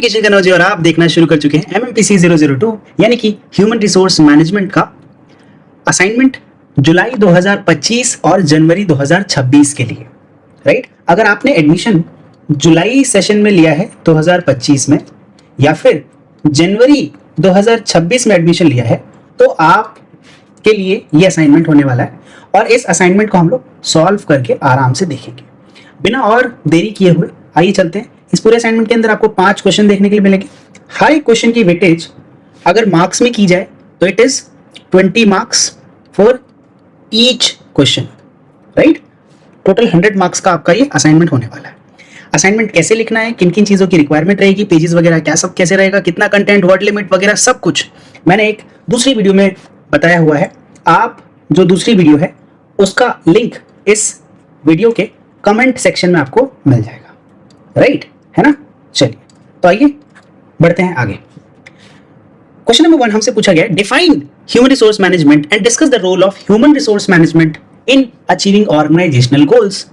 किशन कन्नौज और आप देखना शुरू कर चुके हैं MMPC 002 यानी कि ह्यूमन रिसोर्स मैनेजमेंट का असाइनमेंट जुलाई 2025 और जनवरी 2026 के लिए, राइट। अगर आपने एडमिशन जुलाई सेशन में लिया है 2025 में या फिर जनवरी 2026 में एडमिशन लिया है तो आप के लिए ये असाइनमेंट होने वाला है और इस असाइनमेंट को हम लोग सॉल्व करके आराम से देखेंगे। बिना और देरी किए हुए आइए चलते हैं। इस पूरे असाइनमेंट के अंदर आपको 5 क्वेश्चन देखने के लिए मिलेंगे। हर एक क्वेश्चन की वेटेज अगर मार्क्स में की जाए तो it is 20 marks for each question, right. Total 100 marks का आपका ये असाइनमेंट होने वाला है। असाइनमेंट कैसे लिखना है, किन किन चीज़ों की रिक्वायरमेंट रहेगी, पेजेस वगैरह क्या सब कैसे रहेगा, कितना कंटेंट, वर्ड लिमिट वगैरह सब कुछ मैंने एक दूसरी वीडियो में बताया हुआ है। आप जो दूसरी वीडियो है उसका लिंक इस वीडियो के कमेंट सेक्शन में आपको मिल जाएगा, राइट, है ना। चलिए तो आइए बढ़ते हैं आगे। क्वेश्चन नंबर 1 हमसे पूछा गया है, define human resource management and discuss the role of human resource management in achieving organisational goals.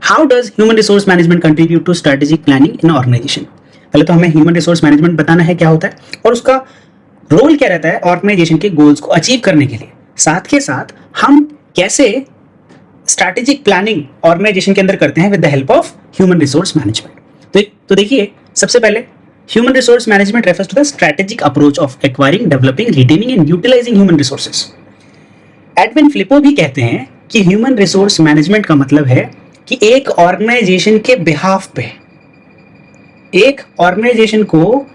How does human resource management contribute to strategic planning in organisation. पहले तो हमें ह्यूमन रिसोर्स मैनेजमेंट बताना है क्या होता है और उसका रोल क्या रहता है ऑर्गेनाइजेशन के गोल्स को अचीव करने के लिए। साथ के साथ हम कैसे स्ट्रैटेजिक प्लानिंग ऑर्गेनाइजेशन के अंदर करते हैं with the help of human resource management. तो देखिए, सबसे पहले human resource management refers to the strategic approach of acquiring, developing, retaining and utilizing human resources. Edwin Flippo भी कहते हैं कि ह्यूमन रिसोर्स मैनेजमेंट का मतलब है कि एक ऑर्गेनाइजेशन के बिहाफ पे, एक ऑर्गेनाइजेशन को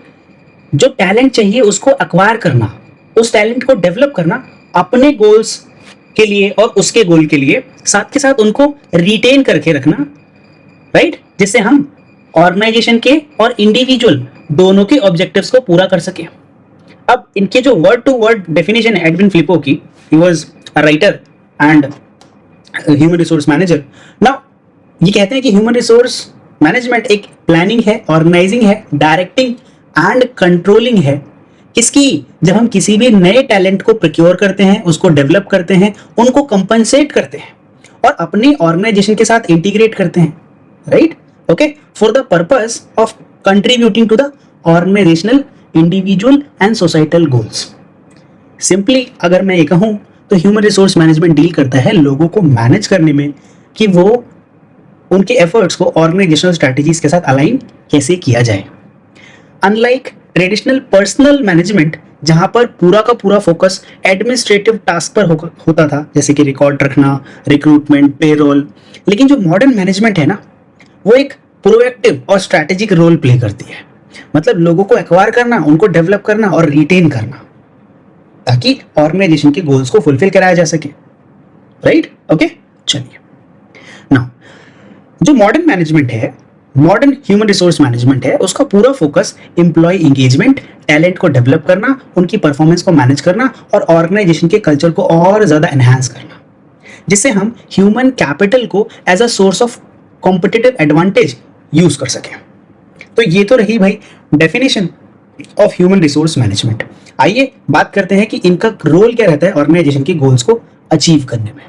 जो टैलेंट चाहिए उसको एक्वायर करना, उस टैलेंट को डेवलप करना अपने गोल्स के लिए और उसके गोल के लिए, साथ के साथ उनको रिटेन करके रखना, राइट, जिससे हम ऑर्गेनाइजेशन के और इंडिविजुअल दोनों के ऑब्जेक्टिव्स को पूरा कर सके। अब इनके जो वर्ड टू वर्ड डेफिनेशन है एडविन फ्लिपो की, he was a writer and human resource manager. Now ये कहते हैं कि ह्यूमन रिसोर्स मैनेजमेंट एक प्लानिंग है, ऑर्गेनाइजिंग है, डायरेक्टिंग एंड कंट्रोलिंग है। किसकी? जब हम किसी भी नए टैलेंट को प्रोक्योर करते हैं, उसको डेवलप करते हैं, उनको कंपनसेट करते हैं और अपनी ऑर्गेनाइजेशन के साथ इंटीग्रेट करते हैं, right, okay, for the purpose of contributing to the organisational, individual and societal goals. Simply अगर मैं ये कहूं तो ह्यूमन रिसोर्स मैनेजमेंट डील करता है लोगों को मैनेज करने में कि वो उनके एफर्ट्स को ऑर्गेनाइजेशनल स्ट्रैटेजीज के साथ अलाइन कैसे किया जाए। अनलाइक ट्रेडिशनल पर्सनल मैनेजमेंट जहां पर पूरा का पूरा फोकस एडमिनिस्ट्रेटिव टास्क पर होता था, जैसे कि रिकॉर्ड रखना, रिक्रूटमेंट, पेरोल, लेकिन जो मॉडर्न मैनेजमेंट है ना, वो एक प्रोएक्टिव और स्ट्रैटेजिक रोल प्ले करती है। मतलब लोगों को एक्वायर करना, उनको डेवलप करना और रिटेन करना, ताकि ऑर्गेनाइजेशन के गोल्स को फुलफिल कराया जा सके, राइट, ओके। चलिए नाउ जो मॉडर्न मैनेजमेंट है, मॉडर्न ह्यूमन रिसोर्स मैनेजमेंट है, उसका पूरा फोकस एम्प्लॉय एंगेजमेंट, टैलेंट को डेवलप करना, उनकी परफॉर्मेंस को मैनेज करना और ऑर्गेनाइजेशन के कल्चर को और ज्यादा एनहांस करना, जिससे हम ह्यूमन कैपिटल को as a source of competitive advantage use कर सकें। तो ये तो रही भाई definition of human resource management. आइए बात करते हैं कि इनका रोल क्या रहता है ऑर्गेनाइजेशन के गोल्स को अचीव करने में,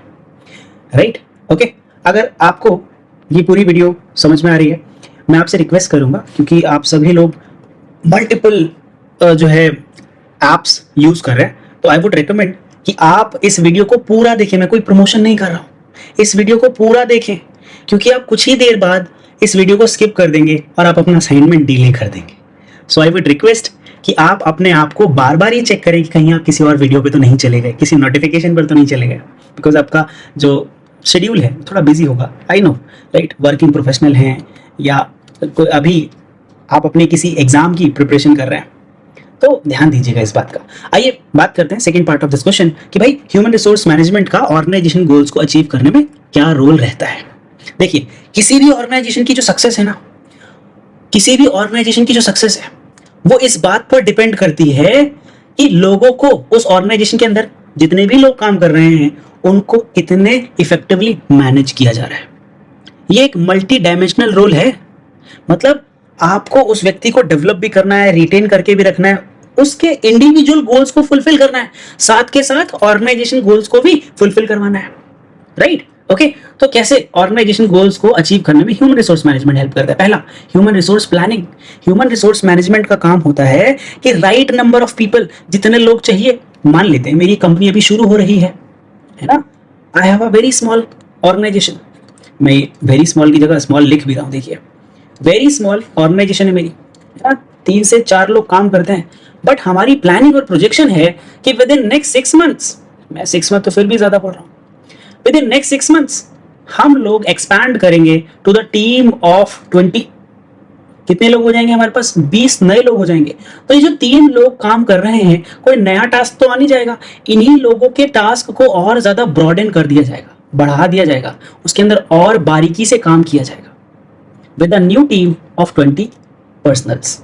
राइट, ओके। अगर आपको ये पूरी वीडियो समझ में आ रही है, मैं आपसे रिक्वेस्ट करूंगा, क्योंकि आप सभी लोग मल्टीपल जो है एप्स यूज कर रहे हैं, तो आई वुड रिकमेंड कि आप इस वीडियो को पूरा देखें। मैं कोई प्रमोशन नहीं कर रहा हूं, इस वीडियो को पूरा देखें, क्योंकि आप कुछ ही देर बाद इस वीडियो को स्किप कर देंगे और आप अपना असाइनमेंट डिले कर देंगे। सो आई वुड रिक्वेस्ट कि आप अपने आप को बार बार ये चेक करें कि कहीं आप किसी और वीडियो पे तो नहीं चले गए, किसी नोटिफिकेशन पर तो नहीं चले गए, बिकॉज आपका जो शेड्यूल है थोड़ा बिजी होगा, I know, right. Working professional हैं या कोई अभी आप अपने किसी एग्जाम की प्रिपरेशन कर रहे हैं, तो ध्यान दीजिएगा इस बात का। आइए बात करते हैं second part of this question कि भाई ह्यूमन रिसोर्स मैनेजमेंट का ऑर्गेनाइजेशन गोल्स को अचीव करने में क्या रोल रहता है। देखिए, किसी भी ऑर्गेनाइजेशन की जो सक्सेस है ना, किसी भी ऑर्गेनाइजेशन की जो सक्सेस है वो इस बात पर डिपेंड करती है कि लोगों को, उस ऑर्गेनाइजेशन के अंदर जितने भी लोग काम कर रहे हैं, उनको कितने इफेक्टिवली मैनेज किया जा रहा है। ये एक मल्टी डायमेंशनल रोल है। मतलब आपको उस व्यक्ति को डेवलप भी करना है, रिटेन करके भी रखना है, उसके इंडिविजुअल गोल्स को फुलफिल करना है, साथ के साथ ऑर्गेनाइजेशन गोल्स को भी फुलफिल करवाना है, राइट, ओके तो कैसे ऑर्गेनाइजेशन गोल्स को अचीव करने में ह्यूमन रिसोर्स मैनेजमेंट हेल्प करता है? पहला, human resource planning. Human resource management का काम होता है कि राइट नंबर ऑफ पीपल, जितने लोग चाहिए, मान लेते हैं मेरी कंपनी अभी शुरू हो रही है ना, I have a very small organisation, मैं वेरी स्मॉल की जगह स्मॉल लिख भी रहा हूँ, देखिए वेरी स्मॉल ऑर्गेनाइजेशन है मेरी, है ना, 3 से 4 लोग काम करते हैं, बट हमारी प्लानिंग और प्रोजेक्शन है कि विद इन नेक्स्ट 6 मंथ्स, मैं 6 मंथ तो फिर भी ज्यादा बोल रहा हूँ, विद इन नेक्स्ट 6 मंथ्स हम लोग एक्सपैंड करेंगे टू द टीम ऑफ 20। कितने लोग हो जाएंगे हमारे पास? 20 नए लोग हो जाएंगे। तो ये जो 3 लोग काम कर रहे हैं, कोई नया टास्क तो आ नहीं जाएगा, इन्हीं लोगों के टास्क को और ज्यादा ब्रॉडन कर दिया जाएगा, बढ़ा दिया जाएगा, उसके अंदर और बारीकी से काम किया जाएगा with a new team of 20 personals,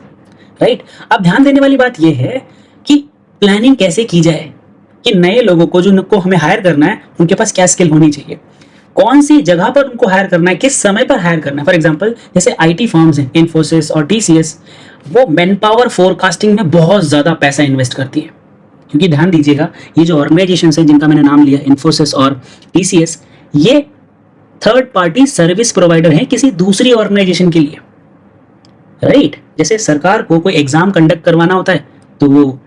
right. अब ध्यान देने वाली बात यह है कि प्लानिंग कैसे की जाए, कि नए लोगों को जो हमें हायर करना है उनके पास क्या स्किल होनी चाहिए, कौन सी जगह पर उनको हायर करना है, किस समय पर हायर करना है। फॉर एग्जांपल जैसे आईटी फर्म्स हैं, इन्फोसिस और टीसीएस, वो मैन पावर फोरकास्टिंग में बहुत ज्यादा पैसा इन्वेस्ट करती है, क्योंकि ध्यान दीजिएगा ये जो ऑर्गेनाइजेशन है जिनका मैंने नाम लिया, इन्फोसिस और टीसीएस, ये थर्ड पार्टी सर्विस प्रोवाइडर है किसी दूसरी ऑर्गेनाइजेशन के लिए, राइट। जैसे सरकार को कोई एग्जाम कंडक्ट करवाना होता है तो वो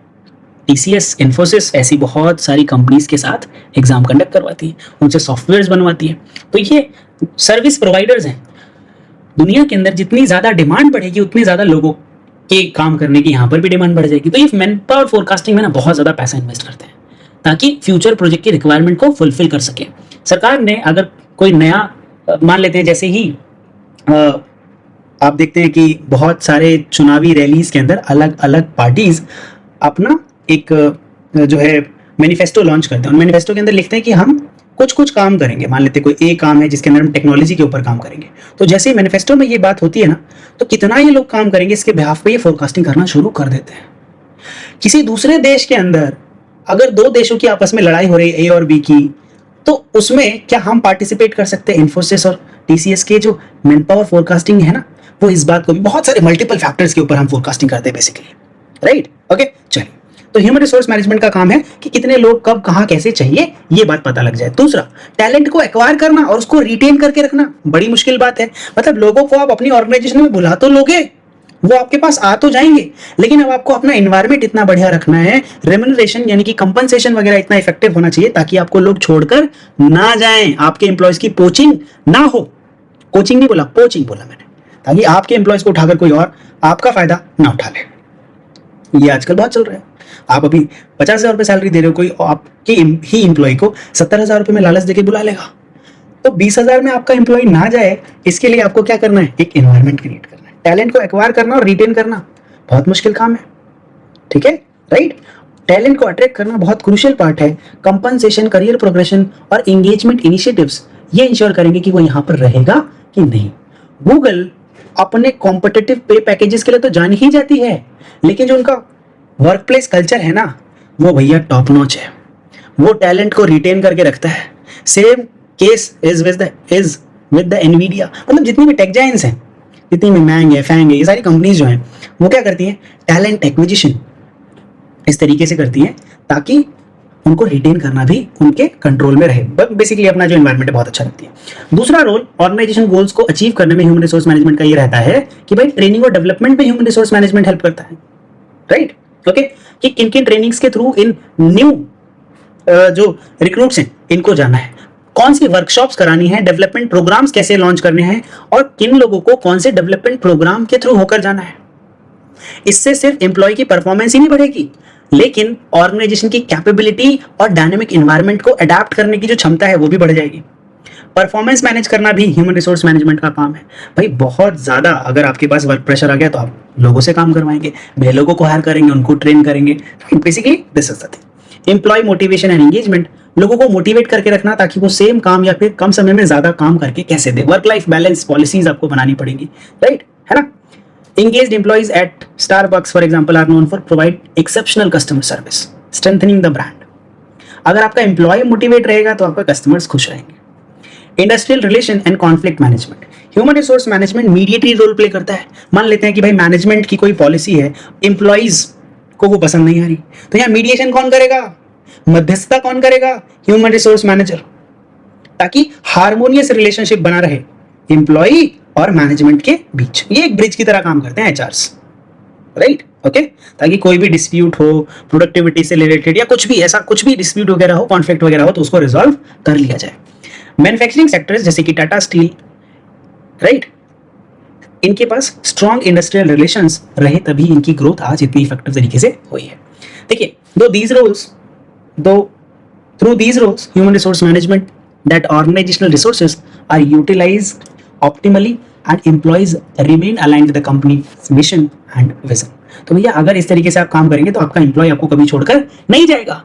टीसीएस, इन्फोसिस ऐसी बहुत सारी कंपनीज के साथ एग्जाम कंडक्ट करवाती है, उनसे सॉफ्टवेयर्स बनवाती है। तो ये सर्विस प्रोवाइडर्स हैं। दुनिया के अंदर जितनी ज्यादा डिमांड बढ़ेगी उतनी ज्यादा लोगों के काम करने की यहाँ पर भी डिमांड बढ़ जाएगी। तो ये मैन पावर फोरकास्टिंग में ना बहुत ज्यादा पैसा इन्वेस्ट करते हैं ताकि फ्यूचर प्रोजेक्ट की रिक्वायरमेंट को फुलफिल कर सके। सरकार ने अगर कोई नया मान लेते हैं, जैसे ही आप देखते हैं कि बहुत सारे चुनावी रैलीज के अंदर अलग अलग पार्टीज अपना एक जो है मैनिफेस्टो लॉन्च करते हैं, और मैनिफेस्टो के अंदर लिखते हैं कि हम कुछ कुछ काम करेंगे। मान लेते कोई एक काम है जिसके अंदर हम टेक्नोलॉजी के ऊपर काम करेंगे, तो जैसे ही मैनिफेस्टो में ये बात होती है ना, तो कितना ये लोग काम करेंगे इसके बिहाफ पे ये फोरकास्टिंग करना शुरू कर देते हैं। किसी दूसरे देश के अंदर अगर 2 देशों की आपस में लड़ाई हो रही है, ए और बी की, तो उसमें क्या हम पार्टिसिपेट कर सकते हैं? इन्फोसिस और टीसीएस के जो मैन पावर फोरकास्टिंग है ना, वो इस बात को भी बहुत सारे मल्टीपल फैक्टर्स के ऊपर हम फोरकास्टिंग करते हैं बेसिकली, राइट। ओके चलिए, तो ह्यूमन रिसोर्स मैनेजमेंट का काम है कि कितने लोग कब कहां कैसे चाहिए ये बात पता लग जाए। दूसरा, टैलेंट को एक्वायर करना और उसको रिटेन करके रखना बड़ी मुश्किल बात है। मतलब लोगों को आप अपनी ऑर्गेनाइजेशन में बुला तो लोगे, वो आपके पास आ तो जाएंगे, लेकिन अब आपको अपना एनवायरमेंट इतना बढ़िया रखना है, रेम्यूनरेशन यानी कि कंपनसेशन वगैरह इतना इफेक्टिव होना चाहिए ताकि आपको लोग छोड़कर ना जाएं, आपके एम्प्लॉयज की पोचिंग ना हो। कोचिंग नहीं बोला, पोचिंग बोला मैंने, ताकि आपके एम्प्लॉयज को उठाकर कोई और आपका फायदा ना उठा ले। ये आजकल बहुत चल रहा है। आप अभी 50,000 रुपए सैलरी दे रहे हो, कोई आपके ही एम्प्लॉय को 70,000 रुपए में लालच देके बुला लेगा, तो 20,000 में आपका एम्प्लॉय ना जाए, इसके लिए आपको क्या करना है? एक एनवायरमेंट क्रिएट करना है। टैलेंट को एक्वायर करना और रिटेन करना बहुत मुश्किल काम है, ठीक है, राइट। टैलेंट को अट्रैक्ट करना बहुत क्रूशियल पार्ट है। कंपनसेशन, करियर प्रोग्रेशन और एंगेजमेंट इनिशिएटिव्स ये इंश्योर करेंगे कि वो यहाँ पर रहेगा कि नहीं। गूगल अपने कॉम्पिटिटिव पे पैकेजेस के लिए तो जानी ही जाती है, लेकिन जो उनका वर्कप्लेस कल्चर है ना, वो भैया टॉप नॉच है, वो टैलेंट को रिटेन करके रखता है। Same case is with the Nvidia. मतलब जितनी भी टेक जायंट्स हैं, जितनी भी मैंग है, फैंग है, ये सारी कंपनीज जो हैं, वो क्या करती हैं? टैलेंट एक्विजिशन इस तरीके से करती हैं ताकि उनको रिटेन करना भी उनके कंट्रोल में रहे। बेसिकली अपना जो एनवायरनमेंट है बहुत अच्छा रखती है। दूसरा रोल ऑर्गेनाइजेशन गोल्स को अचीव करने में ह्यूमन रिसोर्स मैनेजमेंट का ये रहता है कि भाई ट्रेनिंग और डेवलपमेंट में ह्यूमन रिसोर्स मैनेजमेंट हेल्प करता है, राइट। ओके, कि किन किन ट्रेनिंग्स के थ्रू इन न्यू जो रिक्रूट्स हैं इनको जाना है, कौन सी वर्कशॉप्स करानी है, डेवलपमेंट प्रोग्राम्स कैसे लॉन्च करने हैं, और किन लोगों को कौन से डेवलपमेंट प्रोग्राम के थ्रू होकर जाना है। इससे सिर्फ एम्प्लॉय की परफॉर्मेंस ही नहीं बढ़ेगी, लेकिन ऑर्गेनाइजेशन की कैपेबिलिटी और डायनेमिक एनवायरनमेंट को अडैप्ट करने की जो क्षमता है वो भी बढ़ जाएगी। परफॉर्मेंस मैनेज करना भी ह्यूमन रिसोर्स मैनेजमेंट का काम है। भाई बहुत ज्यादा अगर आपके पास वर्क प्रेशर आ गया तो आप लोगों से काम करवाएंगे, नए लोगों को हायर करेंगे, उनको ट्रेन करेंगे। Basically this is the thing. Employ motivation and engagement, लोगों को मोटिवेट करके रखना ताकि वो सेम काम या फिर कम समय में ज्यादा काम करके कैसे दे। वर्क लाइफ बैलेंस पॉलिसीज आपको बनानी पड़ेगी, राइट, है ना। Engaged employees at Starbucks, for example, are known for provide exceptional customer service, strengthening the brand. अगर आपका एम्प्लॉय मोटिवेट रहेगा तो आपका कस्टमर्स खुश रहेंगे। Industrial relation and conflict management, human resource management mediatory role play करता है। मान लेते हैं कि भाई मैनेजमेंट की कोई पॉलिसी है, एम्प्लॉइज को वो पसंद नहीं आ रही, तो यहाँ मीडिएशन कौन करेगा? मध्यस्थता कौन करेगा? ह्यूमन रिसोर्स मैनेजर, ताकि हार्मोनियस रिलेशनशिप बना रहे एम्प्लॉय और मैनेजमेंट के बीच। ये एक ब्रिज की तरह काम करते हैं एचआरस, राइट, ओके, ताकि कोई भी डिस्प्यूट हो प्रोडक्टिविटी से रिलेटेड या कुछ भी ऐसा कुछ भी डिस्प्यूट वगैरह हो, कॉन्फ्लिक्ट वगैरह हो, तो उसको रिजॉल्व कर लिया जाए। मैन्युफैक्चरिंग सेक्टर्स जैसे कि टाटा स्टील, राइट, इनके पास स्ट्रॉन्ग इंडस्ट्रियल रिलेशंस रहे तभी इनकी ग्रोथ आज इतनी इफेक्टिव तरीके से हुई है। देखिए, through these roles human resource management that organizational resources are utilized optimally and employees remain aligned with the company's mission and vision। तो भैया अगर इस तरीके से आप काम करेंगे तो आपका एम्प्लॉय आपको कभी छोड़कर नहीं जाएगा,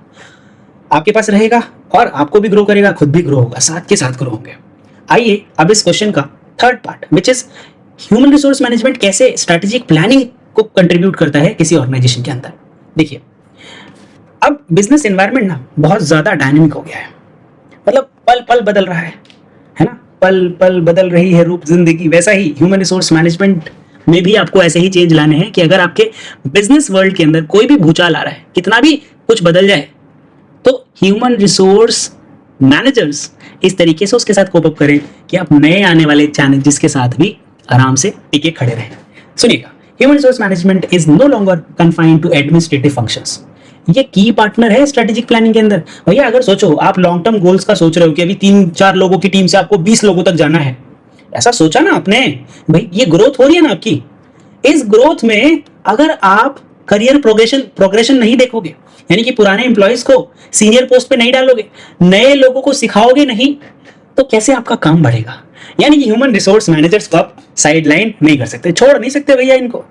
आपके पास रहेगा और आपको भी ग्रो करेगा, खुद भी ग्रो होगा, साथ के साथ ग्रो होंगे। आइए अब इस क्वेश्चन का third part which is human resource management कैसे स्ट्रेटेजिक प्लानिंग को कंट्रीब्यूट करता है किसी ऑर्गेनाइजेशन के अंदर। देखिए, अब बिजनेस एनवायरनमेंट ना बहुत ज्यादा डायनेमिक हो गया है, मतलब पल पल बदल रहा है ना, पल पल बदल रही है रूप जिंदगी। वैसा ही ह्यूमन रिसोर्स मैनेजमेंट में भी आपको ऐसे ही चेंज लाने हैं कि अगर आपके बिजनेस वर्ल्ड के अंदर कोई भी भूचाल आ रहा है, कितना भी कुछ बदल जाए, तो ह्यूमन रिसोर्स मैनेजर्स इस तरीके से उसके साथ कोप अप करें कि आप नए आने वाले चैलेंजेस के साथ भी आराम से टिके खड़े रहें। सुनिएगा, human resource management is no longer confined to administrative functions. ये की पार्टनर है स्ट्रेटेजिक प्लानिंग के अंदर। भैया अगर सोचो, आप लॉन्ग टर्म गोल्स का सोच रहे हो कि अभी 3-4 लोगों की टीम से आपको 20 लोगों तक जाना है, ऐसा सोचा ना आपने, भाई ये ग्रोथ हो रही है ना आपकी। इस ग्रोथ में अगर आप करियर प्रोग्रेशन नहीं देखोगे, यानी कि पुराने एम्प्लॉयज को सीनियर पोस्ट पे नहीं डालोगे, नए लोगों को सिखाओगे नहीं, तो कैसे आपका काम बढ़ेगा। यानी कि ह्यूमन रिसोर्स मैनेजर्स को आप साइडलाइन नहीं कर सकते, छोड़ नहीं सकते भैया इनको,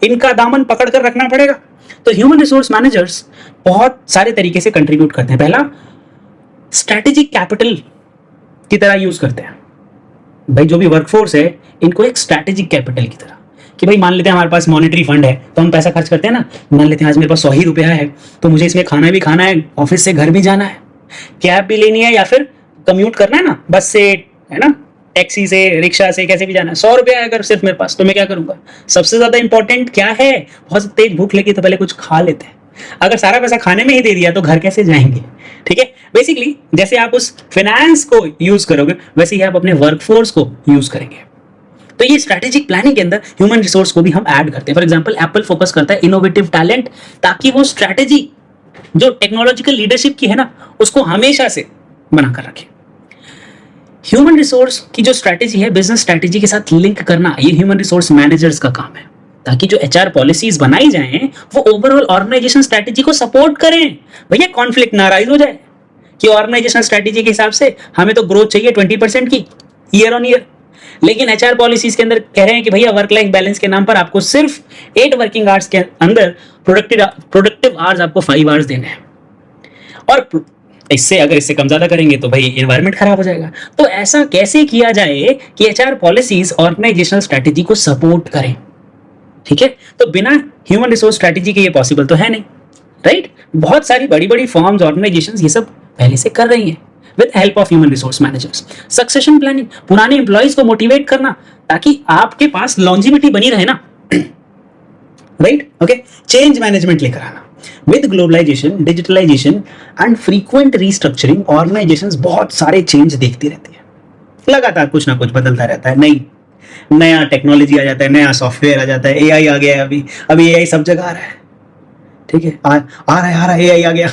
इनका दामन पकड़ कर रखना पड़ेगा। तो ह्यूमन रिसोर्स मैनेजर्स बहुत सारे तरीके से कंट्रीब्यूट करते हैं। पहला, स्ट्रेटेजिक कैपिटल की तरह यूज करते हैं। भाई जो भी वर्कफोर्स है, इनको एक स्ट्रेटेजिक कैपिटल की तरह, कि भाई मान लेते हैं हमारे पास मॉनेटरी फंड है तो हम पैसा खर्च करते हैं ना, मान लेते हैं आज मेरे पास 100 ही रुपया है तो मुझे इसमें खाना भी खाना है, ऑफिस से घर भी जाना है, कैब भी लेनी है या फिर कम्यूट करना है ना, बस से, है ना, टैक्सी से, रिक्शा से, कैसे भी जाना है। 100 रुपया है अगर सिर्फ मेरे पास, तो मैं क्या करूंगा, सबसे ज्यादा इंपॉर्टेंट क्या है, बहुत तेज भूख लगी तो पहले कुछ खा लेते हैं। अगर सारा पैसा खाने में ही दे दिया तो घर कैसे जाएंगे। ठीक है, बेसिकली जैसे आप उस फाइनेंस को यूज करोगे वैसे ही आप अपने वर्कफोर्स को यूज करेंगे। तो ये स्ट्रेटेजिक प्लानिंग के अंदर ह्यूमन रिसोर्स को भी हम ऐड करते हैं। फॉर एग्जांपल एप्पल फोकस करता है इनोवेटिव टैलेंट, ताकि वो स्ट्रेटेजी जो टेक्नोलॉजिकल लीडरशिप की है ना, उसको हमेशा से बनाकर रखे। ह्यूमन रिसोर्स की जो स्ट्रेटेजी है बिजनेस स्ट्रेटेजी के साथ लिंक करना, ये ह्यूमन रिसोर्स मैनेजर्स का काम है, ताकि जो एचआर पॉलिसीज बनाई जाएं वो ओवरऑल ऑर्गेनाइजेशन स्ट्रेटेजी को सपोर्ट करें। भैया कॉन्फ्लिक्ट ना राइज हो जाए कि ऑर्गेनाइजेशन स्ट्रेटेजी के हिसाब से हमें तो ग्रोथ चाहिए 20% की ईयर ऑन ईयर, लेकिन एचआर पॉलिसीज के अंदर कह रहे हैं कि भैया वर्क लाइफ बैलेंस के नाम पर आपको सिर्फ 8 वर्किंग आवर्स के अंदर प्रोडक्टिव आवर्स आपको 5 आवर्स देने हैं, और अगर इससे कम ज्यादा करेंगे तो भाई एनवायरनमेंट खराब हो जाएगा। तो ऐसा कैसे किया जाए कि एचआर पॉलिसीज ऑर्गेनाइजेशनल स्ट्रेटेजी को सपोर्ट करें। ठीक है, तो बिना ह्यूमन रिसोर्स स्ट्रेटेजी के ये पॉसिबल तो है नहीं, राइट। बहुत सारी बड़ी बड़ी फर्म्स, ऑर्गेनाइजेशंस ये सब पहले से कर रही हैं with help of human resource managers. Succession planning, पुराने एम्प्लॉइज को मोटिवेट करना ताकि आपके पास लॉन्जिविटी बनी रहे ना, राइट, ओके। चेंज मैनेजमेंट लेकर आना, with globalisation, digitalisation and frequent restructuring organisations बहुत सारे चेंज देखती रहती है, लगातार कुछ ना कुछ बदलता रहता है, नया टेक्नोलॉजी आ जाता है, नया सॉफ्टवेयर आ जाता है, एआई आ गया है, अभी एआई सब जगह आ रहा है। ठीक है, आ रहा है एआई आ गया।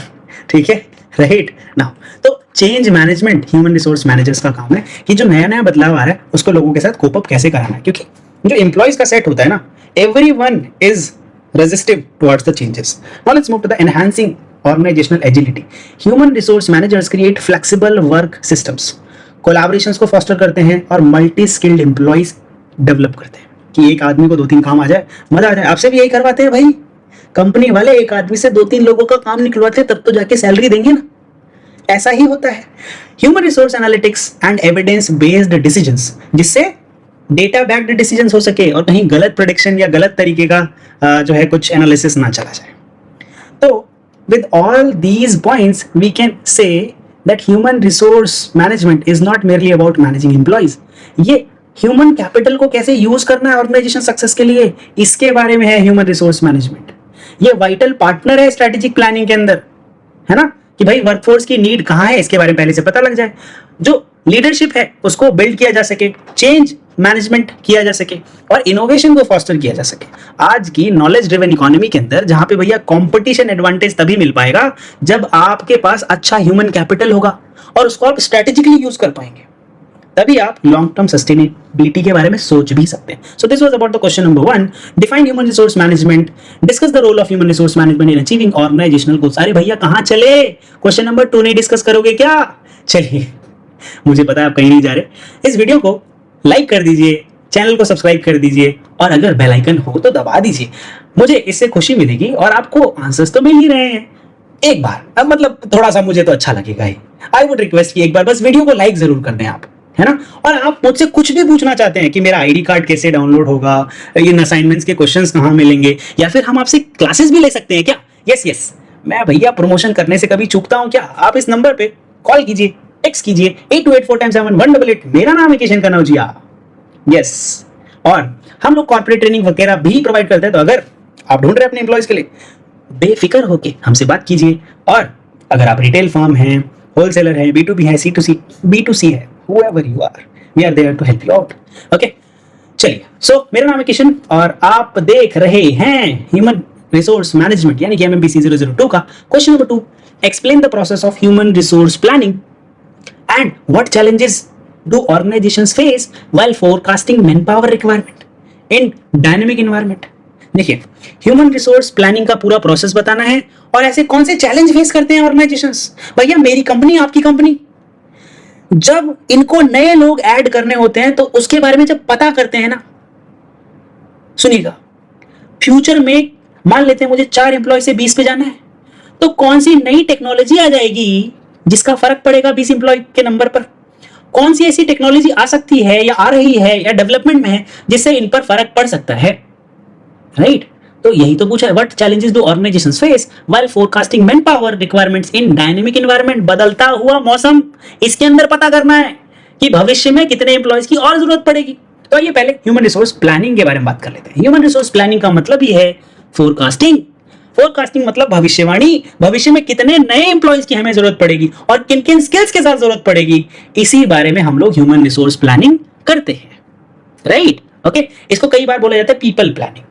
ठीक है, राइट नाउ। तो change management human resource managers का काम है कि जो नया बदलाव आ रहा है उसको लोगों के साथ कोप अप कैसे कराना है, क्योंकि जो एम्प्लॉइज का सेट होता है ना, everyone is resistive towards the changes. Now let's move to the enhancing organizational agility. Human resource managers create flexible work systems. Collaborations को foster करते हैं और multi skilled employees develop करते हैं कि एक आदमी को 2-3 काम आ जाए, मजा आ जाए। आपसे भी यही करवाते हैं भाई, कंपनी वाले एक आदमी से 2-3 लोगों का काम निकलवाते हैं, तब तो जाके सैलरी देंगे ना, ऐसा ही होता है। Human resource analytics and evidence based decisions, जिससे डेटा बैक्ड डिसीजंस हो सके और कहीं गलत प्रेडिक्शन या गलत तरीके का जो है कुछ एनालिसिस ना चला जाए। तो with all these points we can say that human resource management is not merely about managing employees. ये ह्यूमन कैपिटल को कैसे यूज करना है ऑर्गेनाइजेशन सक्सेस के लिए, इसके बारे में है ह्यूमन रिसोर्स मैनेजमेंट। ये वाइटल पार्टनर है स्ट्रेटेजिक प्लानिंग के अंदर, है ना, कि भाई वर्कफोर्स की नीड कहाँ है इसके बारे में पहले से पता लग जाए। जो लीडरशिप है उसको बिल्ड किया जा सके, चेंज मैनेजमेंट किया जा सके और इनोवेशन को फॉस्टर किया जा सके। आज की नॉलेज ड्रिवन इकोनॉमी के अंदर जहां पे भैया कंपटीशन एडवांटेज तभी मिल पाएगा जब आपके पास अच्छा ह्यूमन कैपिटल होगा और उसको आप स्ट्रेटेजिकली यूज कर पाएंगे, तभी आप लॉन्ग टर्म सस्टेनेबिलिटी के बारे में सोच भी सकते हैं। So this was about the question number 1, define human resource management, discuss the role of human resource management in achieving organisational goals. अरे भैया कहां चले, क्वेश्चन नंबर 2 नहीं डिस्कस करोगे क्या? चलिए, मुझे पता है आप कहीं नहीं जा रहे। इस वीडियो को लाइक कर दीजिए, चैनल को सब्सक्राइब कर दीजिए और अगर बेल आइकन हो तो दबा दीजिए, मुझे इससे खुशी मिलेगी और आपको आंसर्स तो मिल ही रहे हैं। एक बार अब मतलब थोड़ा सा मुझे तो अच्छा लगेगा ही। आई वुड रिक्वेस्ट कि एक बार बस वीडियो को लाइक जरूर कर दें आप, है ना। और आप मुझसे कुछ भी पूछना चाहते हैं कि मेरा आईडी कार्ड कैसे डाउनलोड होगा, इन असाइनमेंट्स के क्वेश्चंस कहाँ मिलेंगे, या फिर हम आपसे क्लासेस भी ले सकते हैं क्या? यस, मैं भैया प्रमोशन करने से कभी चूकता हूँ क्या? आप इस नंबर पे कॉल कीजिए, टेक्स्ट कीजिए 8284-71188। मेरा नाम है किशन कनौजिया। यस, और हम लोग कॉर्पोरेट ट्रेनिंग वगैरह भी प्रोवाइड करते हैं, तो अगर आप ढूंढ रहे हैं अपने एम्प्लॉयज के लिए, बेफिक्र होके हमसे बात कीजिए। और अगर आप रिटेल फर्म हैं, होलसेलर है, B2B है, C2C, B2C है, whoever you are, we are there to help you out. Okay? चलिए, सो मेरा नाम है किशन और आप देख रहे हैं ह्यूमन रिसोर्स मैनेजमेंट यानी कि MMPC 002 का question number 2, explain the process of human resource planning and what challenges do organizations face while forecasting manpower requirement in dynamic environment। देखिए, ह्यूमन रिसोर्स प्लानिंग का पूरा प्रोसेस बताना है और ऐसे कौन से चैलेंज फेस करते हैं ऑर्गेनाइजेशंस। भैया मेरी कंपनी, आपकी कंपनी, जब इनको नए लोग ऐड करने होते हैं तो उसके बारे में जब पता करते हैं ना, सुनिएगा, फ्यूचर में मान लेते हैं मुझे 4 एम्प्लॉय से 20 पे जाना है, तो कौन सी नई टेक्नोलॉजी आ जाएगी जिसका फर्क पड़ेगा 20 एम्प्लॉय के नंबर पर? कौन सी ऐसी टेक्नोलॉजी आ सकती है या आ रही है या डेवलपमेंट में है जिससे इन पर फर्क पड़ सकता है, राइट? तो यही तो पूछा है, what challenges do organisations face while forecasting man power requirements in dynamic environment. बदलता हुआ मौसम, इसके अंदर पता करना है कि भविष्य में कितने एम्प्लॉयज की और जरूरत पड़ेगी। तो ये पहले ह्यूमन रिसोर्स प्लानिंग के बारे में बात कर लेते हैं। ह्यूमन रिसोर्स प्लानिंग का मतलब ही है फोरकास्टिंग। फोरकास्टिंग मतलब भविष्यवाणी, भविष्य में कितने नए एम्प्लॉयज की हमें जरूरत पड़ेगी और किन किन स्किल्स के साथ जरूरत पड़ेगी, इसी बारे में हम लोग ह्यूमन रिसोर्स प्लानिंग करते हैं, राइट? ओके, इसको कई बार बोला जाता है people planning,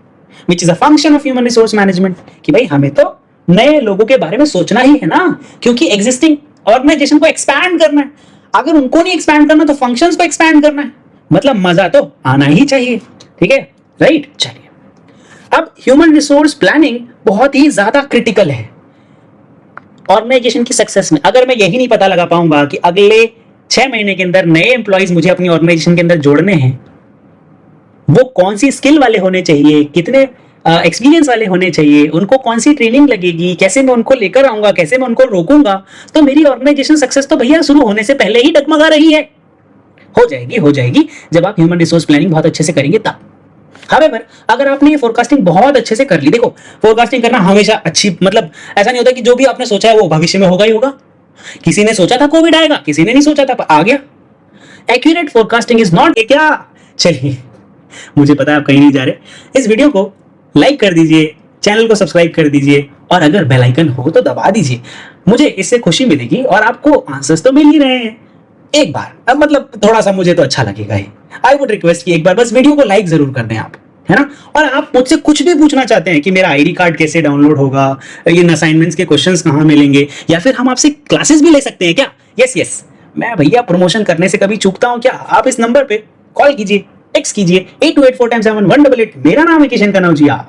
which is a function of human resource management. कि भाई हमें तो नए लोगों के बारे में सोचना ही है ना, क्योंकि एग्जिस्टिंग ऑर्गेनाइजेशन को एक्सपैंड करना है। अगर उनको नहीं एक्सपैंड करना तो फंक्शंस को एक्सपैंड करना है, मतलब मजा तो आना ही चाहिए, ठीक है, राइट? चलिए, अब ह्यूमन रिसोर्स प्लानिंग बहुत ही ज्यादा क्रिटिकल है ऑर्गेनाइजेशन की सक्सेस में। अगर मैं यही नहीं पता लगा पाऊंगा कि अगले 6 महीने के अंदर नए एम्प्लॉयज मुझे अपनी ऑर्गेनाइजेशन के अंदर जोड़ने हैं, वो कौन सी स्किल वाले होने चाहिए, कितने एक्सपीरियंस वाले होने चाहिए, उनको कौन सी ट्रेनिंग लगेगी, कैसे मैं उनको लेकर आऊंगा, कैसे मैं उनको रोकूंगा, तो मेरी ऑर्गेनाइजेशन सक्सेस तो भैया शुरू होने से पहले ही डगमगा रही है। हो जाएगी जब आप ह्यूमन रिसोर्स प्लानिंग बहुत अच्छे से करेंगे तब। However, अगर आपने ये फोरकास्टिंग बहुत अच्छे से कर ली, देखो फोरकास्टिंग करना हमेशा अच्छी, मतलब ऐसा नहीं होता कि जो भी आपने सोचा है वो भविष्य में होगा ही होगा। किसी ने सोचा था कोविड आएगा, किसी ने नहीं सोचा था, आ गया। एक्यूरेट फोरकास्टिंग इज नॉट क्या। चलिए, मुझे पता है आप कहीं नहीं जा रहे। इस वीडियो को लाइक कर दीजिए, चैनल को सब्सक्राइब कर दीजिए और अगर बेल आइकन हो तो दबा दीजिए, मुझे इससे खुशी मिलेगी और आपको आंसर्स तो मिल ही रहे हैं। एक बार अब मतलब थोड़ा सा मुझे तो अच्छा लगेगा ही। आई वुड रिक्वेस्ट कि एक बार बस वीडियो को लाइक जरूर कर दें आप, है ना। और आप मुझसे कुछ भी पूछना चाहते हैं कि मेरा आईडी कार्ड कैसे डाउनलोड होगा, इन असाइनमेंट्स के क्वेश्चंस कहाँ मिलेंगे, या फिर हम आपसे क्लासेस भी ले सकते हैं क्या? यस, मैं भैया प्रमोशन करने से कभी चूकता हूँ क्या? आप इस नंबर पे कॉल कीजिए, टेक्स्ट कीजिए 8284-71188। मेरा नाम है किशन कनौजिया।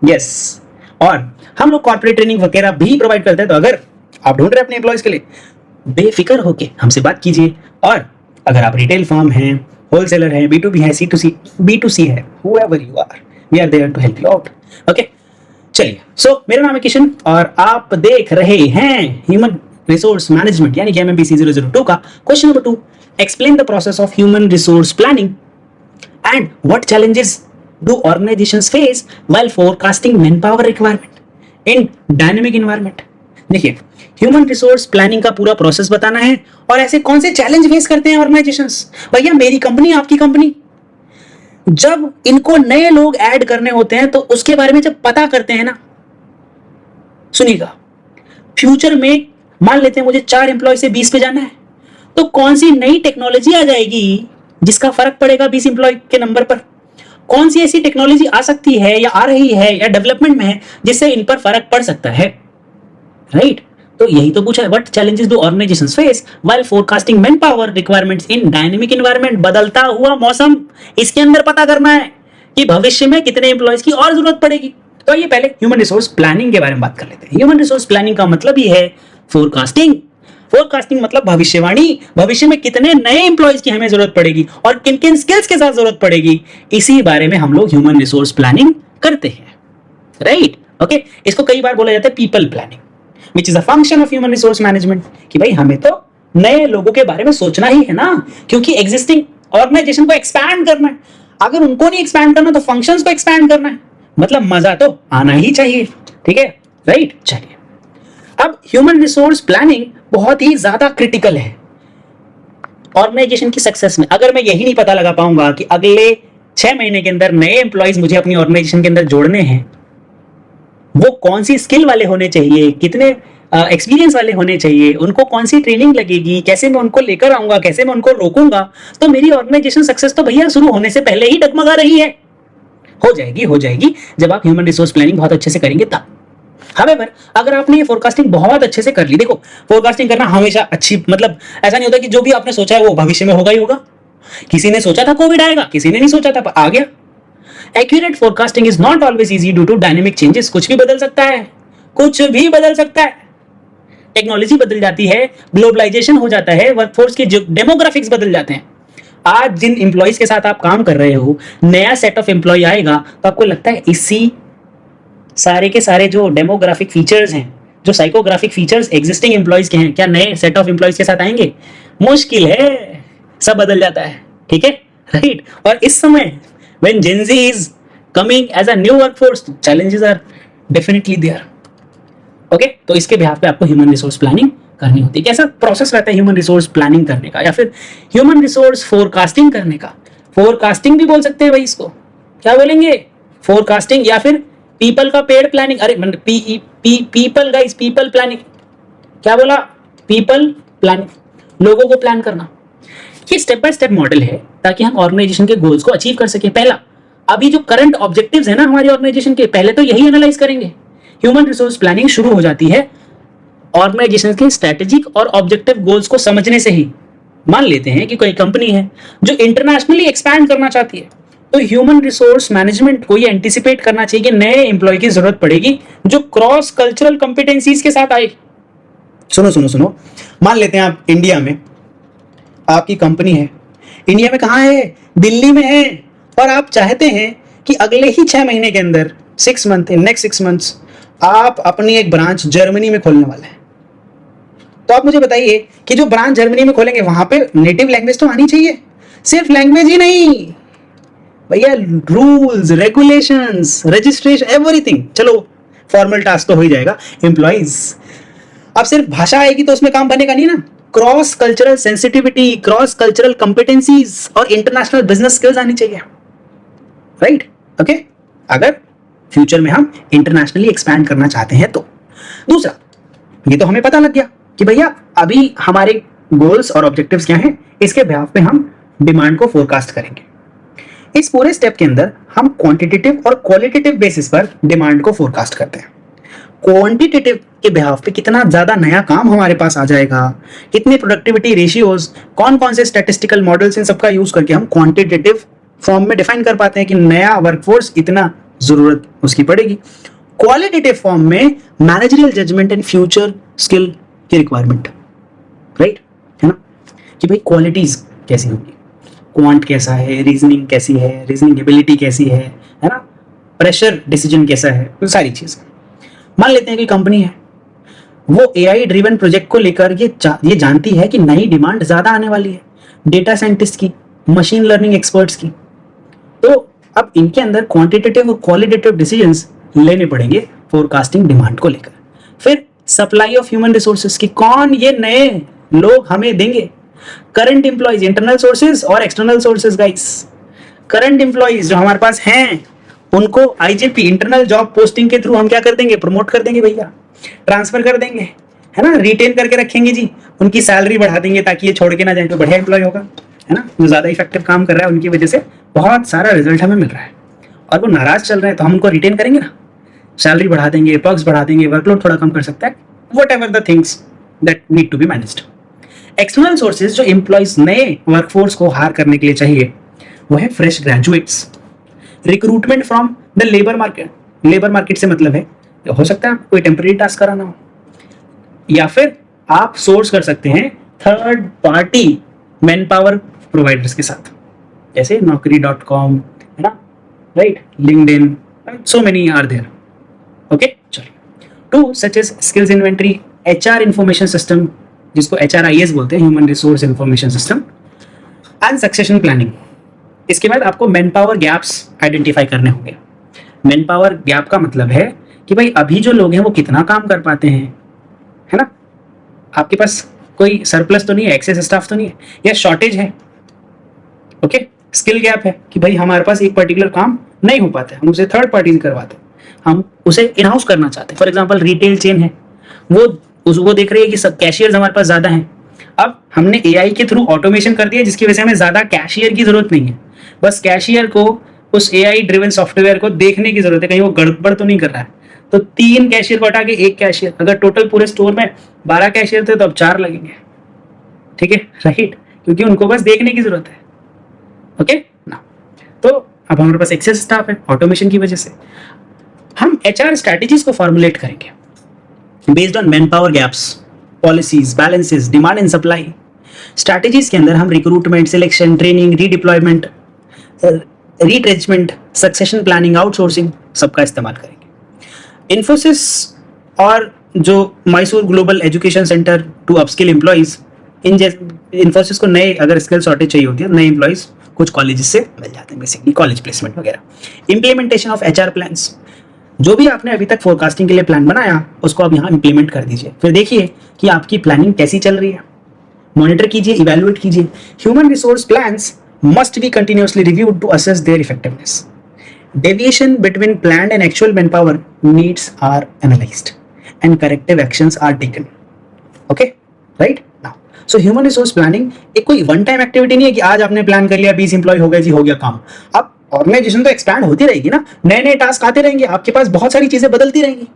यस, और हम लोग कॉर्पोरेट ट्रेनिंग वगैरह भी प्रोवाइड करते हैं, तो अगर आप ढूंढ रहे हैं अपने एम्प्लॉयज के लिए, बेफिक्र होके हमसे बात कीजिए। और अगर आप रिटेल फर्म हैं, होलसेलर है, B2B है, B2C है, whoever you are, we are there to help you out. Okay? चलिए, सो मेरा नाम है किशन और आप देख रहे हैं ह्यूमन रिसोर्स मैनेजमेंट यानी कि MMPC 002 का question number 2, explain the process of human resource planning and what challenges do organisations face while forecasting manpower requirement in dynamic environment. देखिए, ह्यूमन रिसोर्स प्लानिंग का पूरा प्रोसेस बताना है और ऐसे कौन से चैलेंज फेस करते हैं ऑर्गेनाइजेशंस। भैया मेरी कंपनी, आपकी कंपनी, जब इनको नए लोग ऐड करने होते हैं तो उसके बारे में जब पता करते हैं ना, सुनिएगा, फ्यूचर में मान लेते हैं मुझे 4 एम्प्लॉय से 20 पे जाना है, तो कौन सी नई टेक्नोलॉजी आ जाएगी जिसका फर्क पड़ेगा 20 एम्प्लॉय के नंबर पर? कौन सी ऐसी टेक्नोलॉजी आ सकती है या आ रही है या डेवलपमेंट में है जिससे इन पर फर्क पड़ सकता है, राइट? तो यही तो पूछा है, what challenges do organisations face while forecasting man power requirements in dynamic environment, बदलता हुआ मौसम। इसके अंदर पता करना है कि भविष्य में कितने एम्प्लॉयज की और जरूरत पड़ेगी। तो ये पहले ह्यूमन रिसोर्स प्लानिंग के बारे में बात कर लेते हैं। ह्यूमन रिसोर्स प्लानिंग का मतलब ही है फोरकास्टिंग। फोरकास्टिंग मतलब भविष्यवाणी, भविष्य में कितने नए एम्प्लॉयज की हमें जरूरत पड़ेगी और किन किन स्किल्स के साथ जरूरत पड़ेगी, इसी बारे में हम लोग ह्यूमन रिसोर्स प्लानिंग करते हैं, राइट? ओके, इसको कई बार बोला जाता है people planning, which is a function of human resource management. कि भाई हमें तो नए लोगों के बारे में सोचना ही है ना, क्योंकि एग्जिस्टिंग ऑर्गेनाइजेशन को एक्सपैंड करना है। अगर उनको नहीं एक्सपैंड करना तो फंक्शंस को एक्सपैंड करना है, मतलब मजा तो आना ही चाहिए, ठीक है, राइट? चलिए, अब ह्यूमन रिसोर्स प्लानिंग बहुत ही ज्यादा क्रिटिकल है ऑर्गेनाइजेशन की सक्सेस में। अगर मैं यही नहीं पता लगा पाऊंगा कि अगले 6 महीने के अंदर नए एम्प्लॉयज मुझे अपनी ऑर्गेनाइजेशन के अंदर जोड़ने हैं, वो कौन सी स्किल वाले होने चाहिए, कितने एक्सपीरियंस वाले होने चाहिए, उनको कौन सी ट्रेनिंग लगेगी, कैसे मैं उनको लेकर आऊंगा, कैसे मैं उनको रोकूंगा, तो मेरी ऑर्गेनाइजेशन सक्सेस तो भैया शुरू होने से पहले ही डगमगा रही है। हो जाएगी जब आप ह्यूमन रिसोर्स प्लानिंग बहुत अच्छे से करेंगे तब। However, अगर आपने ये फोरकास्टिंग बहुत अच्छे से कर ली, देखो फोरकास्टिंग करना हमेशा अच्छी, मतलब ऐसा नहीं होता कि जो भी आपने सोचा है वो भविष्य में होगा ही होगा। किसी ने सोचा था कोविड आएगा, किसी ने नहीं सोचा था, आ गया। Accurate forecasting is not always easy due to dynamic changes. कुछ भी बदल सकता है, कुछ भी बदल सकता है। टेक्नोलॉजी बदल जाती है, ग्लोबलाइजेशन हो जाता है, वर्कफोर्स के डेमोग्राफिक्स बदल जाते हैं। आज जिन एम्प्लॉयज के साथ आप काम कर रहे हो, नया सेट ऑफ एम्प्लॉय आएगा तो आपको लगता है इसी सारे के सारे जो डेमोग्राफिक फीचर्स हैं, जो साइकोग्राफिक फीचर्स एग्जिस्टिंग एम्प्लॉयज के हैं, क्या नए सेट ऑफ एम्प्लॉयज के साथ आएंगे? मुश्किल है, सब बदल जाता है, ठीक है, राइट? और इस समय when Gen Z is coming as a new workforce, challenges are definitely there. Okay, तो इसके बिहाफ पे आपको ह्यूमन रिसोर्स प्लानिंग करनी होती है। कैसा प्रोसेस रहता है ह्यूमन रिसोर्स प्लानिंग करने का, या फिर ह्यूमन रिसोर्स फोरकास्टिंग करने का? फोरकास्टिंग भी बोल सकते हैं भाई इसको, क्या बोलेंगे? फोरकास्टिंग, या फिर पीपल का पेड़ प्लानिंग। अरे पीपल गाइस, पीपल प्लानिंग क्या बोला? पीपल प्लानिंग, लोगों को प्लान करना। ये स्टेप बाय स्टेप मॉडल है ताकि हम ऑर्गेनाइजेशन के गोल्स को अचीव कर सके। पहला, अभी जो करंट ऑब्जेक्टिव्स है ना हमारी ऑर्गेनाइजेशन के, पहले तो यही एनालाइज करेंगे। ह्यूमन रिसोर्स प्लानिंग शुरू हो जाती है ऑर्गेनाइजेशन के स्ट्रेटेजिक और ऑब्जेक्टिव गोल्स को समझने से ही। मान लेते हैं कि कोई कंपनी है जो इंटरनेशनली एक्सपैंड करना चाहती है, तो ह्यूमन रिसोर्स मैनेजमेंट को ये एंटिसिपेट करना चाहिए कि नए एम्प्लॉय की जरूरत पड़ेगी जो क्रॉस कल्चरल कॉम्पिटेंसीज के साथ आए। सुनो, मान लेते हैं आप इंडिया में, आपकी कंपनी है, इंडिया में कहाँ है? दिल्ली में है, और आप चाहते हैं कि अगले ही 6 महीने के अंदर, 6 मंथ, इन नेक्स्ट 6 मंथ्स आप अपनी एक ब्रांच जर्मनी में खोलने वाले हैं। तो आप मुझे बताइए कि जो ब्रांच जर्मनी में खोलेंगे वहां पे नेटिव लैंग्वेज तो आनी चाहिए। सिर्फ लैंग्वेज ही नहीं भैया, रूल्स, रेगुलेशंस, रजिस्ट्रेशन, एवरीथिंग। चलो फॉर्मल टास्क तो हो ही जाएगा, एम्प्लॉइज। अब सिर्फ भाषा आएगी तो उसमें काम बनेगा नहीं ना। Cross cultural sensitivity, cross cultural competencies और इंटरनेशनल बिजनेस स्किल्स आनी चाहिए, राइट? ओके, अगर फ्यूचर में हम इंटरनेशनली एक्सपैंड करना चाहते हैं तो। दूसरा, ये तो हमें पता लग गया कि भैया अभी हमारे गोल्स और ऑब्जेक्टिव्स क्या हैं, इसके बिहाफ पे हम डिमांड को फोरकास्ट करेंगे। इस पूरे स्टेप के अंदर हम क्वांटिटेटिव और क्वालिटेटिव बेसिस पर डिमांड को फोरकास्ट करते हैं। क्वांटिटेटिव के बिहाफ पे कितना ज्यादा नया काम हमारे पास आ जाएगा, कितने प्रोडक्टिविटी रेशियोज, कौन कौन से स्टैटिस्टिकल मॉडल्स, इन सबका यूज करके हम क्वांटिटेटिव फॉर्म में डिफाइन कर पाते हैं कि नया वर्कफोर्स इतना जरूरत उसकी पड़ेगी। क्वालिटेटिव फॉर्म में managerial judgement and future skill की रिक्वायरमेंट, राइट, है ना, कि भाई क्वालिटीज कैसी होंगी, क्वांट कैसा है, रीजनिंग कैसी है, रीजनिंग एबिलिटी कैसी है ना, प्रेशर डिसीजन कैसा है, वो सारी चीज। मान लेते हैं कि कंपनी है, वो एआई ड्रिवन प्रोजेक्ट को लेकर ये जानती है कि नई डिमांड ज्यादा आने वाली है, डेटा साइंटिस्ट की, मशीन लर्निंग एक्सपर्ट्स की। तो अब इनके अंदर क्वांटिटेटिव और क्वालिटेटिव डिसीजंस लेने पड़ेंगे फोरकास्टिंग डिमांड को लेकर। फिर सप्लाई ऑफ ह्यूमन रिसोर्सेज की, कौन ये नए लोग हमें देंगे? करंट एम्प्लॉइज, इंटरनल सोर्सेज और external sources guys. Current employees जो हमारे पास हैं उनको आईजेपी, इंटरनल जॉब पोस्टिंग के थ्रू हम क्या कर देंगे? प्रमोट कर देंगे भैया, ट्रांसफर कर देंगे। है ना, रिटेन करके रखेंगे जी, उनकी सैलरी बढ़ा देंगे ताकि ये छोड़ के ना जाए, तो बढ़िया एम्प्लॉय होगा, है ना, जो ज्यादा इफेक्टिव काम कर रहा है उनकी वजह से बहुत सारा रिजल्ट हमें मिल रहा है, और वो नाराज चल रहे हैं तो हम उनको रिटेन करेंगे ना, सैलरी बढ़ा देंगे, पर्क्स बढ़ा देंगे, वर्कलोड थोड़ा कम कर सकता है, whatever the things that need to be managed. External sources जो एम्प्लॉयज नए वर्कफोर्स को हायर करने के लिए चाहिए वो है fresh graduates, recruitment from the labour market. Labour market से मतलब है, हो सकता है कोई टेम्पररी टास्क कराना हो, या फिर आप सोर्स कर सकते हैं third party man power providers के साथ, जैसे naukri.com, है ना, right, LinkedIn, so many are there. Okay, चलिए। To such as skills inventory, HR information system जिसको HRIS बोलते हैं, human resource information system, and succession planning. इसके बाद आपको मैन पावर गैप्स आइडेंटिफाई करने होंगे। मैन पावर गैप का मतलब है कि भाई अभी जो लोग हैं वो कितना काम कर पाते हैं, है ना, आपके पास कोई सरप्लस तो नहीं है, एक्सेस स्टाफ तो नहीं है, या शॉर्टेज है। ओके, स्किल गैप है कि भाई हमारे पास एक पर्टिकुलर काम नहीं हो पाता है, हम उसे थर्ड पार्टी से करवाते हैं, हम उसे इन हाउस करना चाहते हैं। फॉर एग्जांपल रिटेल चेन है, वो देख रही है कि सब कैशियर्स हमारे पास ज्यादा हैं, अब हमने AI के थ्रू ऑटोमेशन कर दिया जिसकी वजह से हमें ज्यादा कैशियर की जरूरत नहीं है, बस कैशियर को उस AI ड्रिवन सॉफ्टवेयर को देखने की जरूरत है कहीं वो गड़बड़ तो नहीं कर रहा है, तो 3 कैशियर को हटा के 1 कैशियर, अगर टोटल पूरे स्टोर में 12 कैशियर थे तो अब 4 लगेंगे, ठीक है, राइट, क्योंकि उनको बस देखने की जरूरत है। ओके ना, तो अब हमारे पास एक्सेस स्टाफ है ऑटोमेशन की वजह से। हम HR स्ट्रेटेजीज को फॉर्मुलेट करेंगे based on manpower gaps, policies, balances, demand and supply. Strategies के अंदर हम recruitment, selection, training, redeployment, retrenchment, succession planning, outsourcing सबका इस्तेमाल करेंगे। इन्फोसिस और जो Mysore global education centre to upskill employees, Infosys को नए अगर स्किल शॉर्टेज चाहिए होती है, नए एम्प्लॉइज कुछ कॉलेजेस से मिल जाते हैं, बेसिकली कॉलेज प्लेसमेंट वगैरह। इंप्लीमेंटेशन ऑफ HR प्लान्स, जो भी आपने अभी तक फोरकास्टिंग के लिए प्लान बनाया उसको आप यहाँ इंप्लीमेंट कर दीजिए, फिर देखिए कि आपकी प्लानिंग कैसी चल रही है, मॉनिटर कीजिए, इवैल्यूएट कीजिए। Human resource plans must be continuously reviewed to assess their effectiveness. Deviation between planned and actual manpower needs are analyzed and corrective actions are taken. Okay, right? Now, so human resource planning एक कोई one time activity नहीं है कि आज आपने plan कर लिया, 20 employ हो गए जी, हो गया काम। अब ऑर्गेनाइजेशन तो एक्सपैंड होती रहेगी ना, नए नए टास्क आते रहेंगे, आपके पास बहुत सारी चीजें बदलती रहेंगी,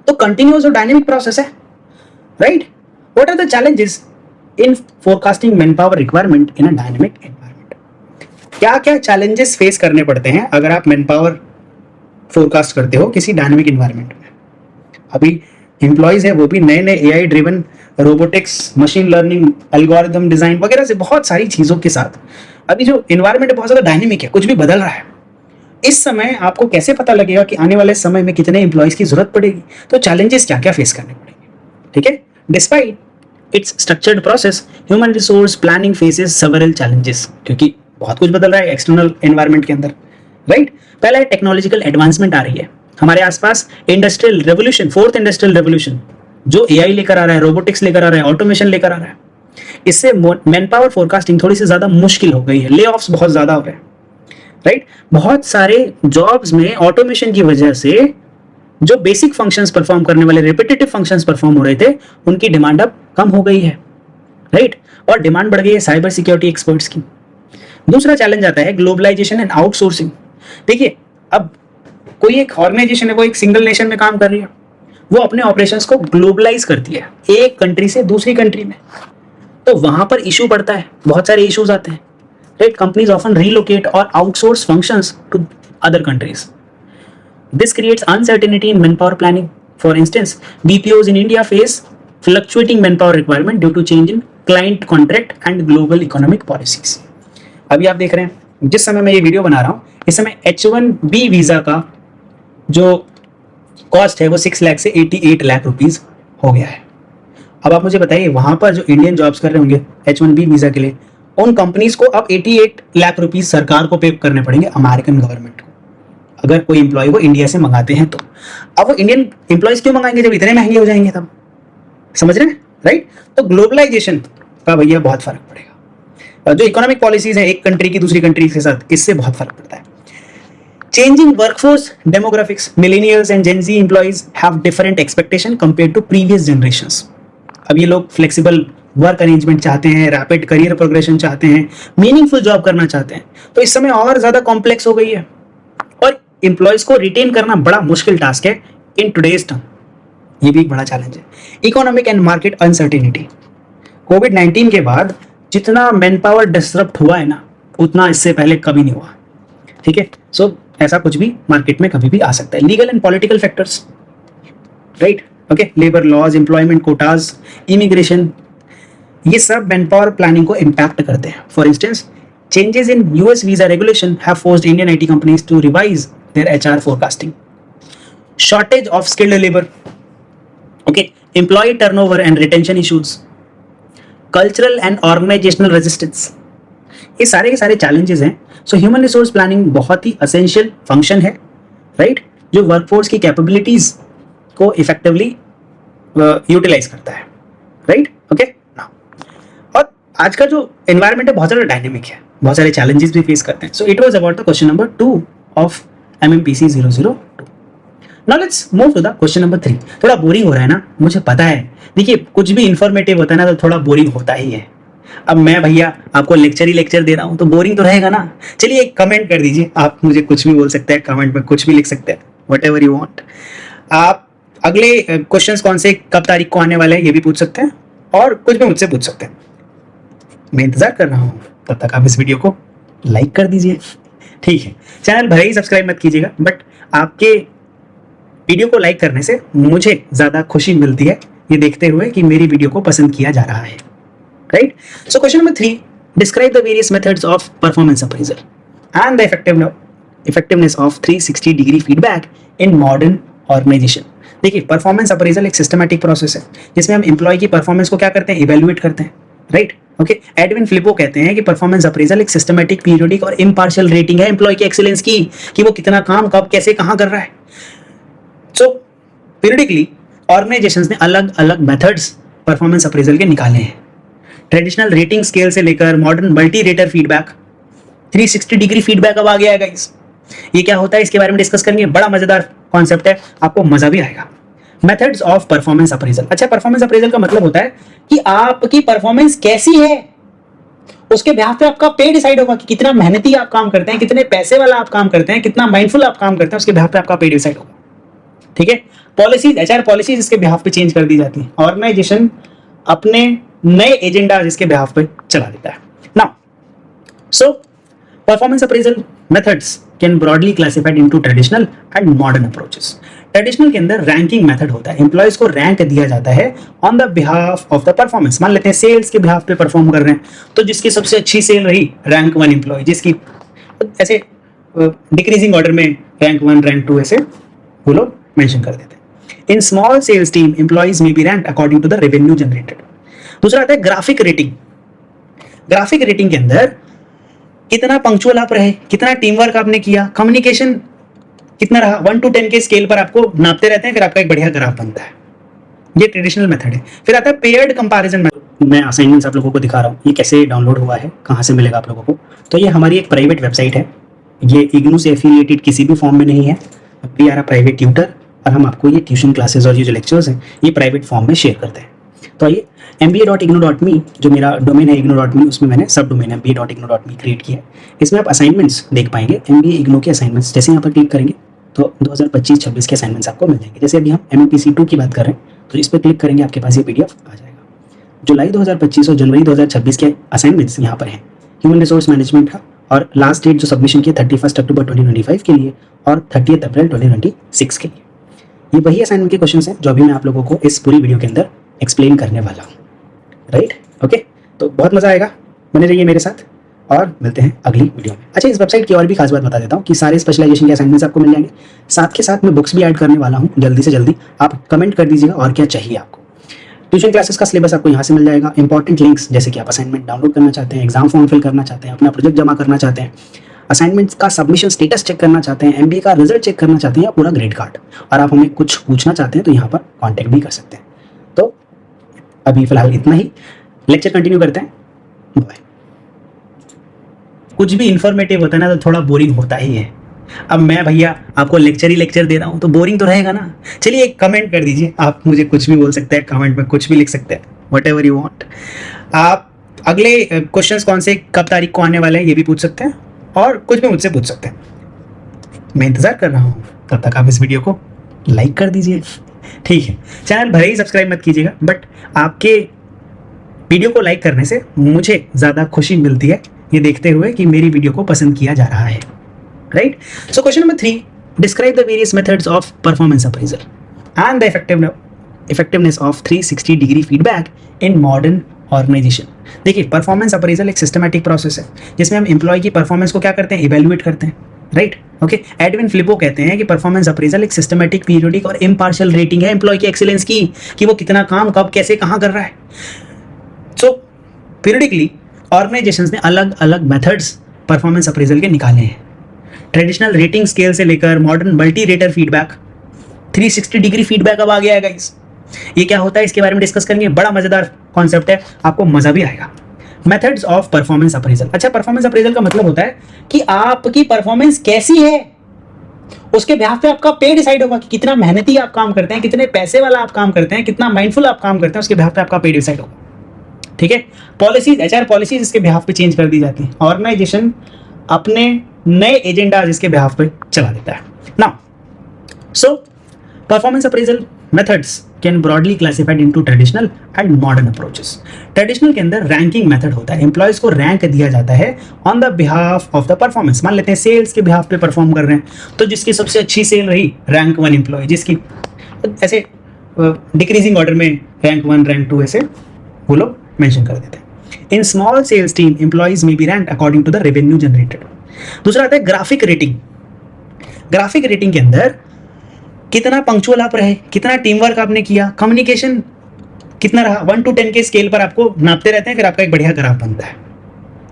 तो कंटिन्यूअस और डायनेमिक प्रोसेस है, right? What are the challenges in forecasting manpower requirement in a dynamic environment? क्या क्या चैलेंजेस फेस करने पड़ते हैं अगर आप मैनपावर फोरकास्ट करते हो किसी डायनेमिक एनवायरनमेंट में? अभी एम्प्लॉयज है वो भी नए नए AI driven, robotics, machine learning, algorithm design वगैरह से बहुत सारी चीजों के साथ अभी जो एनवायरनमेंट बहुत ज्यादा डायनेमिक है, कुछ भी बदल रहा है। इस समय आपको कैसे पता लगेगा कि आने वाले समय में कितने एम्प्लॉयज की जरूरत पड़ेगी, तो चैलेंजेस क्या क्या फेस करने पड़ेंगे, ठीक है? Despite it's structured process, human resource planning faces several challenges, क्योंकि बहुत कुछ बदल रहा है एक्सटर्नल एनवायरनमेंट के अंदर, राइट? पहला टेक्नोलॉजिकल एडवांसमेंट आ रही है हमारे आसपास, industrial revolution, fourth industrial revolution जो AI लेकर आ रहा है, रोबोटिक्स लेकर आ रहा है, ऑटोमेशन लेकर आ रहा है। इससे मैन पावर फोरकास्टिंग थोड़ी सी ज्यादा मुश्किल हो गई है, ले ऑफ्स बहुत ज्यादा हो गए, राइट? बहुत सारे जॉब्स में ऑटोमेशन की वजह से जो बेसिक फंक्शंस परफॉर्म करने वाले, रिपीटेटिव फंक्शंस परफॉर्म हो रहे थे, उनकी डिमांड अब कम हो गई है, राइट? और डिमांड बढ़ गई है साइबर सिक्योरिटी एक्सपर्ट्स की। दूसरा चैलेंज आता है ग्लोबलाइजेशन एंड आउटसोर्सिंग। देखिए, अब कोई एक ऑर्गेनाइजेशन है, वो एक सिंगल नेशन में काम कर रही है, वो अपने ऑपरेशंस को ग्लोबलाइज करती है एक कंट्री से दूसरी कंट्री में, तो वहां पर इशू पड़ता है, बहुत सारे इश्यूज आते हैं, राइट? कंपनीज ऑफन रीलोकेट और outsource functions to other countries. This creates uncertainty in manpower planning. For instance, BPOs in India face fluctuating manpower requirement due to change in client contract and global economic policies. अभी आप देख रहे हैं, जिस समय मैं ये वीडियो बना रहा हूँ, इस समय H1B वीजा का जो कॉस्ट है वो 6 लाख से 88 लाख रुपीज हो गया है। अब आप मुझे बताइए, वहां पर जो इंडियन जॉब्स कर रहे होंगे H1B वीजा के लिए, उन कंपनीज को अब 88 लाख रुपीज सरकार को पे करने पड़ेंगे, अमेरिकन गवर्नमेंट को, अगर कोई एम्प्लॉय वो इंडिया से मंगाते हैं तो। अब वो इंडियन एम्प्लॉयज क्यों मंगाएंगे जब इतने महंगे हो जाएंगे? तब समझ रहे हैं, राइट? तो ग्लोबलाइजेशन का भैया बहुत फर्क पड़ेगा। जो इकोनॉमिक पॉलिसीज है एक कंट्री की दूसरी कंट्री के साथ, इससे बहुत फर्क पड़ता है। Changing workforce demographics, millennials and Gen Z employees have different expectation compared to previous generations. अब ये लोग फ्लेक्सिबल वर्क अरेंजमेंट चाहते हैं, रैपिड करियर प्रोग्रेशन चाहते हैं, मीनिंगफुल जॉब करना चाहते हैं। तो इस समय और ज़्यादा कॉम्प्लेक्स हो गई है और एम्प्लॉयज़ को रिटेन करना बड़ा मुश्किल टास्क है इन टुडेज टर्म। ये भी एक बड़ा चैलेंज है। इकोनॉमिक एंड मार्केट अनसर्टेनिटी, कोविड-19 के बाद जितना मैन पावर डिसरप्ट हुआ है ना, उतना इससे पहले कभी नहीं हुआ। ठीक है, सो ऐसा कुछ भी मार्केट में कभी भी आ सकता है। Legal and political factors, right, okay, labour laws, employment quotas, immigration, ये सब मैन पावर प्लानिंग को इम्पैक्ट करते हैं। For instance, changes in US visa regulation have forced Indian IT companies to revise their HR forecasting. Shortage of skilled labour, okay, employ turnover and retention issues, cultural and organisational resistance, ये सारे के सारे challenges हैं। So human resource planning बहुत ही essential function है, right, जो workforce की capabilities को इफेक्टिवली यूटिलाइज करता है, राइट, ओके। और आज का जो एनवायरनमेंट है बहुत ज़्यादा डायनेमिक है, बहुत सारे चैलेंजेस भी फेस करते हैं। So it was about the question number 2 of MMPC 002। Now let's move to the question number 3। थोड़ा बोरिंग हो रहा है ना, मुझे पता है। देखिए, कुछ भी इंफॉर्मेटिव होता है ना तो थोड़ा बोरिंग होता ही है। अब मैं भैया आपको लेक्चर ही लेक्चर दे रहा हूँ तो बोरिंग तो रहेगा ना। चलिए एक कमेंट कर दीजिए, आप मुझे कुछ भी बोल सकते हैं, कमेंट में कुछ भी लिख सकते हैं, व्हाटएवर यू वांट। आप अगले क्वेश्चंस कौन से कब तारीख को आने वाले हैं ये भी पूछ सकते हैं और कुछ भी मुझसे पूछ सकते हैं। मैं इंतजार कर रहा हूँ, तब तक आप इस वीडियो को लाइक कर दीजिए, ठीक है। चैनल भले ही सब्सक्राइब मत कीजिएगा, बट आपके वीडियो को लाइक करने से मुझे ज़्यादा खुशी मिलती है ये देखते हुए कि मेरी वीडियो को पसंद किया जा रहा है, right. So question number 3, describe the various methods of performance appraisal and the effectiveness of 360 degree feedback in modern organisation. देखिए, परफॉर्मेंस अप्रेजल एक सिस्टमैटिक प्रोसेस है जिसमें हम एम्प्लॉय की परफॉर्मेंस को क्या करते हैं, इवेल्युएट करते हैं, राइट, ओके। एडविन फ्लिपो कहते हैं कि परफॉर्मेंस अप्रेजल एक सिस्टमैटिक, पीरियोडिक और इम्पार्शियल रेटिंग है एम्प्लॉय की एक्सीलेंस की, कि वो कितना काम कब कैसे कहाँ कर रहा है। सो पीरियडिकली ऑर्गेनाइजेशंस ने अलग अलग मेथड्स परफॉर्मेंस अप्रेजल के निकाले हैं। ट्रेडिशनल रेटिंग स्केल से लेकर modern multi rater feedback, 360 degree feedback अब आ गया है गाइस। ये क्या होता है इसके बारे में डिस्कस करेंगे, बड़ा मजेदार कॉन्सेप्ट है, आपको मजा भी आएगा। Methods of performance appraisal. अच्छा, परफॉर्मेंस अप्रेजल का मतलब होता है कि आपकी परफॉर्मेंस कैसी है, उसके बिहाफ पे आपका पे डिसाइड होगा कि कितना मेहनती आप काम करते हैं, कितने पैसे वाला आप काम करते हैं, कितना माइंडफुल आप काम करते हैं, उसके बिहाफ पे आपका पे डिसाइड होगा, ठीक है। पॉलिसीज, एचआर पॉलिसीज इसके बिहाफ पे चेंज कर दी जाती है। ऑर्गेनाइजेशन अपने नए एजेंडा इसके बिहाफ पे चला देता है। Now, so performance appraisal methods can broadly classified into traditional and modern approaches. Traditional के अंदर रैंकिंग मेथड होता है, एम्प्लॉयज को रैंक दिया जाता है on the behalf of the performance. मान लेते हैं सेल्स के बिहाफ पे परफॉर्म कर रहे हैं, तो जिसकी सबसे अच्छी सेल रही रैंक 1 एम्प्लॉय, जिसकी ऐसे डिक्रीजिंग ऑर्डर में रैंक 1 रैंक 2 ऐसे वो लोग मेंशन कर देते हैं। In small sales team employees में be rank according to the revenue generated. दूसरा आता है ग्राफिक रेटिंग। ग्राफिक रेटिंग के अंदर कितना पंक्चुअल आप रहे, कितना टीम वर्क आपने किया, कम्युनिकेशन कितना रहा, 1 to 10 के स्केल पर आपको नापते रहते हैं, फिर आपका एक बढ़िया ग्राफ बनता है। ये ट्रेडिशनल मेथड है। फिर आता है पेयर्ड कंपैरिजन मेथड। मैं असाइनमेंट्स आप लोगों को दिखा रहा हूँ, ये कैसे डाउनलोड हुआ है, कहाँ से मिलेगा आप लोगों को। तो ये हमारी एक प्राइवेट वेबसाइट है, ये इग्नू से एफिलिएटेड किसी भी फॉर्म में नहीं है। We are a private tutor और हम आपको ये ट्यूशन क्लासेस और ये जो लेक्चर्स हैं ये प्राइवेट फॉर्म में शेयर करते हैं। तो आइए, mba.ignou.me जो मेरा डोमेन है ignou.me, उसमें मैंने सब डोमेन mba.ignou.me क्रिएट किया है। इसमें आप असाइनमेंट्स देख पाएंगे, MBA इग्नू के असाइनमेंट्स। जैसे यहाँ पर क्लिक करेंगे तो 2025-26 के असाइनमेंट्स आपको मिल जाएंगे। जैसे अभी हम MMPC 2 की बात कर रहे हैं तो इस पर क्लिक करेंगे, आपके पास ये PDF आ जाएगा। जुलाई 2025 और जनवरी 2026 के असाइनमेंट्स यहाँ पर हैं ह्यूमन रिसोर्स मैनेजमेंट का, और लास्ट डेट जो सबमिशन की 31 अक्टूबर 2025 के लिए और 30 अप्रैल 2026 के लिए। ये वही असाइनमेंट के क्वेश्चन हैं जो अभी मैं आप लोगों को इस पूरी वीडियो के अंदर एक्सप्लेन करने वाला हूँ, राइट, ओके। तो बहुत मजा आएगा, बने रहिए मेरे साथ और मिलते हैं अगली वीडियो में। अच्छा, इस वेबसाइट की और भी खास बात बता देता हूँ कि सारे स्पेशलाइजेशन के असाइनमेंट्स आपको मिल जाएंगे, साथ के साथ मैं बुक्स भी ऐड करने वाला हूँ जल्दी से जल्दी। आप कमेंट कर दीजिएगा और क्या चाहिए आपको। ट्यूशन क्लासेस का सिलेबस आपको यहाँ से मिल जाएगा। इंपॉर्टेंट लिंक्स, जैसे कि आप असाइनमेंट डाउनलोड करना चाहते हैं, एग्जाम फॉर्म फिल करना चाहते हैं, अपना प्रोजेक्ट जमा करना चाहते हैं, असाइनमेंट्स का सबमिशन स्टेटस चेक करना चाहते हैं, MBA का रिजल्ट चेक करना चाहते हैं या पूरा ग्रेड कार्ड, और आप हमें कुछ पूछना चाहते हैं तो यहाँ पर कॉन्टैक्ट भी कर सकते हैं। तो अभी फिलहाल इतना ही, लेक्चर कंटिन्यू करते हैं, बाय। कुछ भी इंफॉर्मेटिव होता है ना तो थोड़ा बोरिंग होता ही है। अब मैं भैया आपको लेक्चर ही लेक्चर दे रहा हूँ तो बोरिंग तो रहेगा ना। चलिए एक कमेंट कर दीजिए, आप मुझे कुछ भी बोल सकते हैं, कमेंट में कुछ भी लिख सकते हैं, वट एवर यू वॉन्ट। आप अगले क्वेश्चंस कौन से कब तारीख को आने वाले हैं ये भी पूछ सकते हैं, और कुछ भी मुझसे पूछ सकते हैं। मैं इंतजार कर रहा हूँ, तब तक आप इस वीडियो को लाइक कर दीजिए, ठीक है। चैनल भले ही सब्सक्राइब मत कीजिएगा, बट आपके वीडियो को लाइक करने से मुझे ज़्यादा खुशी मिलती है ये देखते हुए कि मेरी वीडियो को पसंद किया जा रहा है, right. So question number 3, describe the various methods of performance appraisal and the effectiveness of 360 degree feedback in modern organisation. देखिए, परफॉर्मेंस अप्रेजल एक सिस्टमैटिक प्रोसेस है जिसमें हम एम्प्लॉय की परफॉर्मेंस को क्या करते हैं, इवेल्युएट करते हैं, राइट। ओके, एडविन फिलिपो कहते हैं कि परफॉर्मेंस अप्रेजल एक सिस्टमैटिक, पीरियोडिक और इम्पार्शियल रेटिंग है एम्प्लॉय की एक्सीलेंस की, कि वो कितना काम कब कैसे कहाँ कर रहा है। सो पीरियडिकली ऑर्गेनाइजेशंस ने अलग अलग मेथड्स परफॉर्मेंस अप्रेजल के निकाले हैं। ट्रेडिशनल रेटिंग स्केल से लेकर modern multi rater feedback, 360 degree feedback अब आ गया है गाइस। ये क्या होता है इसके बारे में डिस्कस करेंगे, बड़ा मजेदार कॉन्सेप्ट है, आपको मजा भी आएगा। Methods of performance appraisal. अच्छा, परफॉर्मेंस अप्रेजल का मतलब होता है कि आपकी परफॉर्मेंस कैसी है, उसके बिहाफ पे आपका पे डिसाइड होगा कि कितना मेहनती आप काम करते हैं, कितने पैसे वाला आप काम करते हैं, कितना माइंडफुल आप काम करते हैं, उसके बिहाफ पे आपका पे डिसाइड होगा, ठीक है। पॉलिसीज, एचआर पॉलिसीज इसके बिहाफ पे चेंज कर दी जाती है। ऑर्गेनाइजेशन अपने नए एजेंडा इसके बिहाफ पे चला देता है। Now so performance appraisal methods can broadly classified into traditional and modern approaches. Traditional के अंदर रैंकिंग मेथड होता है, एम्प्लॉयज को रैंक दिया जाता है on the behalf of the performance. मान लेते हैं सेल्स के बिहाफ पे परफॉर्म कर रहे हैं, तो जिसकी सबसे अच्छी सेल रही रैंक 1 एम्प्लॉय, जिसकी ऐसे डिक्रीजिंग ऑर्डर में रैंक 1 रैंक 2 ऐसे वो लोग मेंशन कर देते हैं। In small sales team employees में be rank according to the revenue generated. दूसरा आता है ग्राफिक रेटिंग। ग्राफिक रेटिंग के अंदर कितना पंक्चुअल आप रहे, कितना टीम वर्क आपने किया, कम्युनिकेशन कितना रहा, 1 to 10 के स्केल पर आपको नापते रहते हैं, फिर आपका एक बढ़िया ग्राफ बनता है।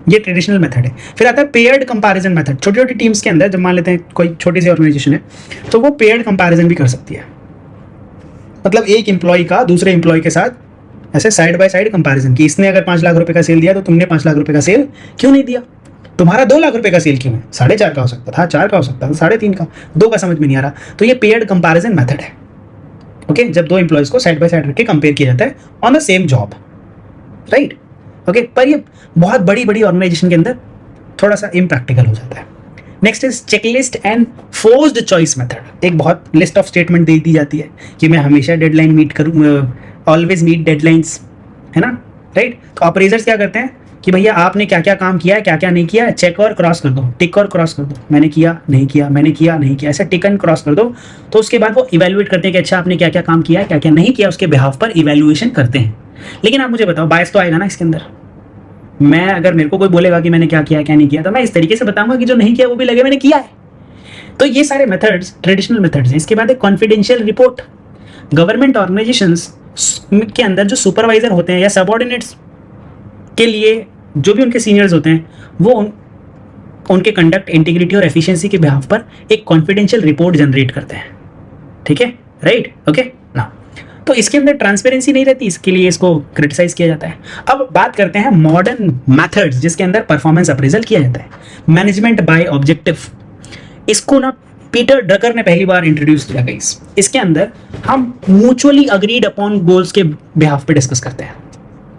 ये ट्रेडिशनल मेथड है। फिर आता है पेयर्ड कंपैरिजन मेथड। छोटी छोटी टीम्स के अंदर जब मान लेते हैं कोई छोटी सी ऑर्गेनाइजेशन है, तो वो पेयर्ड कंपैरिजन भी कर सकती है। मतलब एक एम्प्लॉय का दूसरे एम्प्लॉय के साथ ऐसे साइड बाय साइड कंपैरिजन की, इसने अगर 5 लाख रुपए का सेल दिया तो तुमने 5 लाख रुपए का सेल क्यों नहीं दिया, तुम्हारा 2 लाख रुपए का सेल क्यों है, 4.5 का हो सकता था, 4 का हो सकता था, 3.5 का, 2 का समझ में नहीं आ रहा। तो ये पेयर्ड कंपैरिजन मेथड है। ओके, जब दो एम्प्लॉयज को साइड बाय साइड रख के कंपेयर किया जाता है on the same job, right. Okay, पर ये बहुत बड़ी बड़ी ऑर्गेनाइजेशन के अंदर थोड़ा सा इम्प्रैक्टिकल हो जाता है। Next is checklist and forced choice method. एक बहुत लिस्ट ऑफ स्टेटमेंट दे दी जाती है कि मैं हमेशा डेडलाइन मीट करूँ, ऑलवेज मीट डेडलाइंस, है ना, राइट। तो अप्रेजर्स क्या करते हैं कि भैया आपने क्या क्या काम किया है, क्या क्या नहीं किया है, चेक और क्रॉस कर दो, टिक और क्रॉस कर दो, मैंने किया नहीं किया, मैंने किया नहीं किया, ऐसे टिक एंड क्रॉस कर दो। तो उसके बाद वो इवेल्युएट करते हैं कि अच्छा आपने क्या क्या काम किया है, क्या क्या नहीं किया, उसके बिहाफ पर इवेल्युएशन करते हैं। लेकिन आप मुझे बताओ, बायस तो आएगा ना इसके अंदर। मैं अगर मेरे को कोई बोलेगा कि मैंने क्या किया क्या नहीं किया, तो मैं इस तरीके से बताऊंगा कि जो नहीं किया वो भी लगे मैंने किया है। तो ये सारे मेथड्स ट्रेडिशनल मेथड्स हैं। इसके बाद एक कॉन्फिडेंशियल रिपोर्ट। गवर्नमेंट ऑर्गेनाइजेशंस के अंदर जो सुपरवाइजर होते हैं या सबऑर्डिनेट्स के लिए जो भी उनके सीनियर्स होते हैं, वो उनके कंडक्ट, इंटीग्रिटी और एफिशिएंसी के बिहाफ पर एक कॉन्फिडेंशियल रिपोर्ट जनरेट करते हैं, ठीक है, राइट। ओके ना, तो इसके अंदर ट्रांसपेरेंसी नहीं रहती, इसके लिए इसको क्रिटिसाइज किया जाता है। अब बात करते हैं मॉडर्न मेथड्स जिसके अंदर परफॉर्मेंस अप्रेजल किया जाता है। मैनेजमेंट बाय ऑब्जेक्टिव, इसको ना पीटर ड्रकर ने पहली बार इंट्रोड्यूस किया गाइस। इसके अंदर हम म्यूचुअली अग्रीड अपॉन गोल्स के बिहाफ पे डिस्कस करते हैं,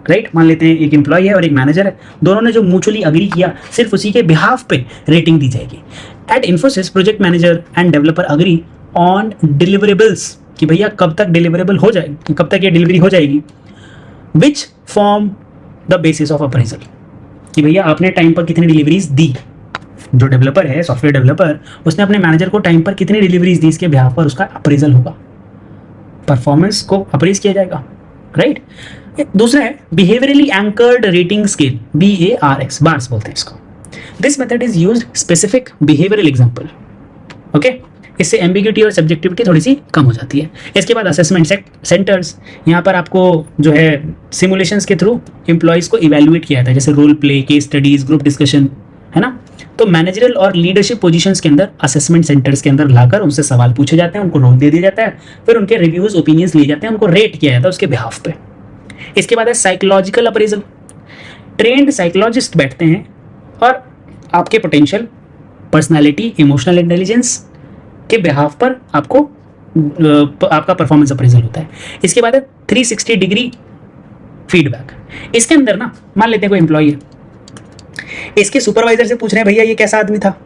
राइट। मान लेते हैं एक एम्प्लॉय है और एक मैनेजर है, दोनों ने जो म्यूचुअली अग्री किया सिर्फ उसी के बिहाफ पे रेटिंग दी जाएगी। At Infosys project manager and developer agree on deliverables, कि भैया कब तक डिलीवरेबल हो जाएगी, कब तक ये डिलीवरी हो जाएगी, which form the basis of appraisal, कि भैया आपने टाइम पर कितनी डिलीवरीज दी। जो डेवलपर है, सॉफ्टवेयर डेवलपर, उसने अपने मैनेजर को टाइम पर कितनी डिलीवरीज दी, इसके बिहाफ पर उसका अप्रेजल होगा, परफॉर्मेंस को अप्रेज किया जाएगा, राइट। दूसरा है behaviourally anchored rating scale, BARS, bars बोलते हैं इसको। This method is used specific behavioural example, okay. इससे एम्बिग्यूटी और सब्जेक्टिविटी थोड़ी सी कम हो जाती है। इसके बाद असेसमेंट सेंटर्स, यहाँ पर आपको जो है सिमुलेशंस के थ्रू एम्प्लॉयज को इवेल्युएट किया जाता है, जैसे role play, case studies, group discussion, है ना। तो मैनेजरल और लीडरशिप पोजीशंस के अंदर असेसमेंट सेंटर्स के अंदर लाकर उनसे सवाल पूछे जाते हैं, उनको रोल दे दिया जाता है, फिर उनके रिव्यूज, ओपिनियंस लिए जाते हैं, उनको रेट किया जाता है उसके बिहाफ पे। इसके बाद है साइकोलॉजिकल अप्रेजल। ट्रेंड साइकोलॉजिस्ट बैठते हैं और आपके पोटेंशियल, पर्सनालिटी, इमोशनल इंटेलिजेंस के बिहाफ पर आपका परफॉर्मेंस अप्रेजल होता है। इसके बाद है 360 डिग्री फीडबैक। इसके अंदर ना मान लेते हैं कोई एम्प्लॉई है, इसके सुपरवाइजर से पूछ रहे हैं भैया ये कैसा आदमी था,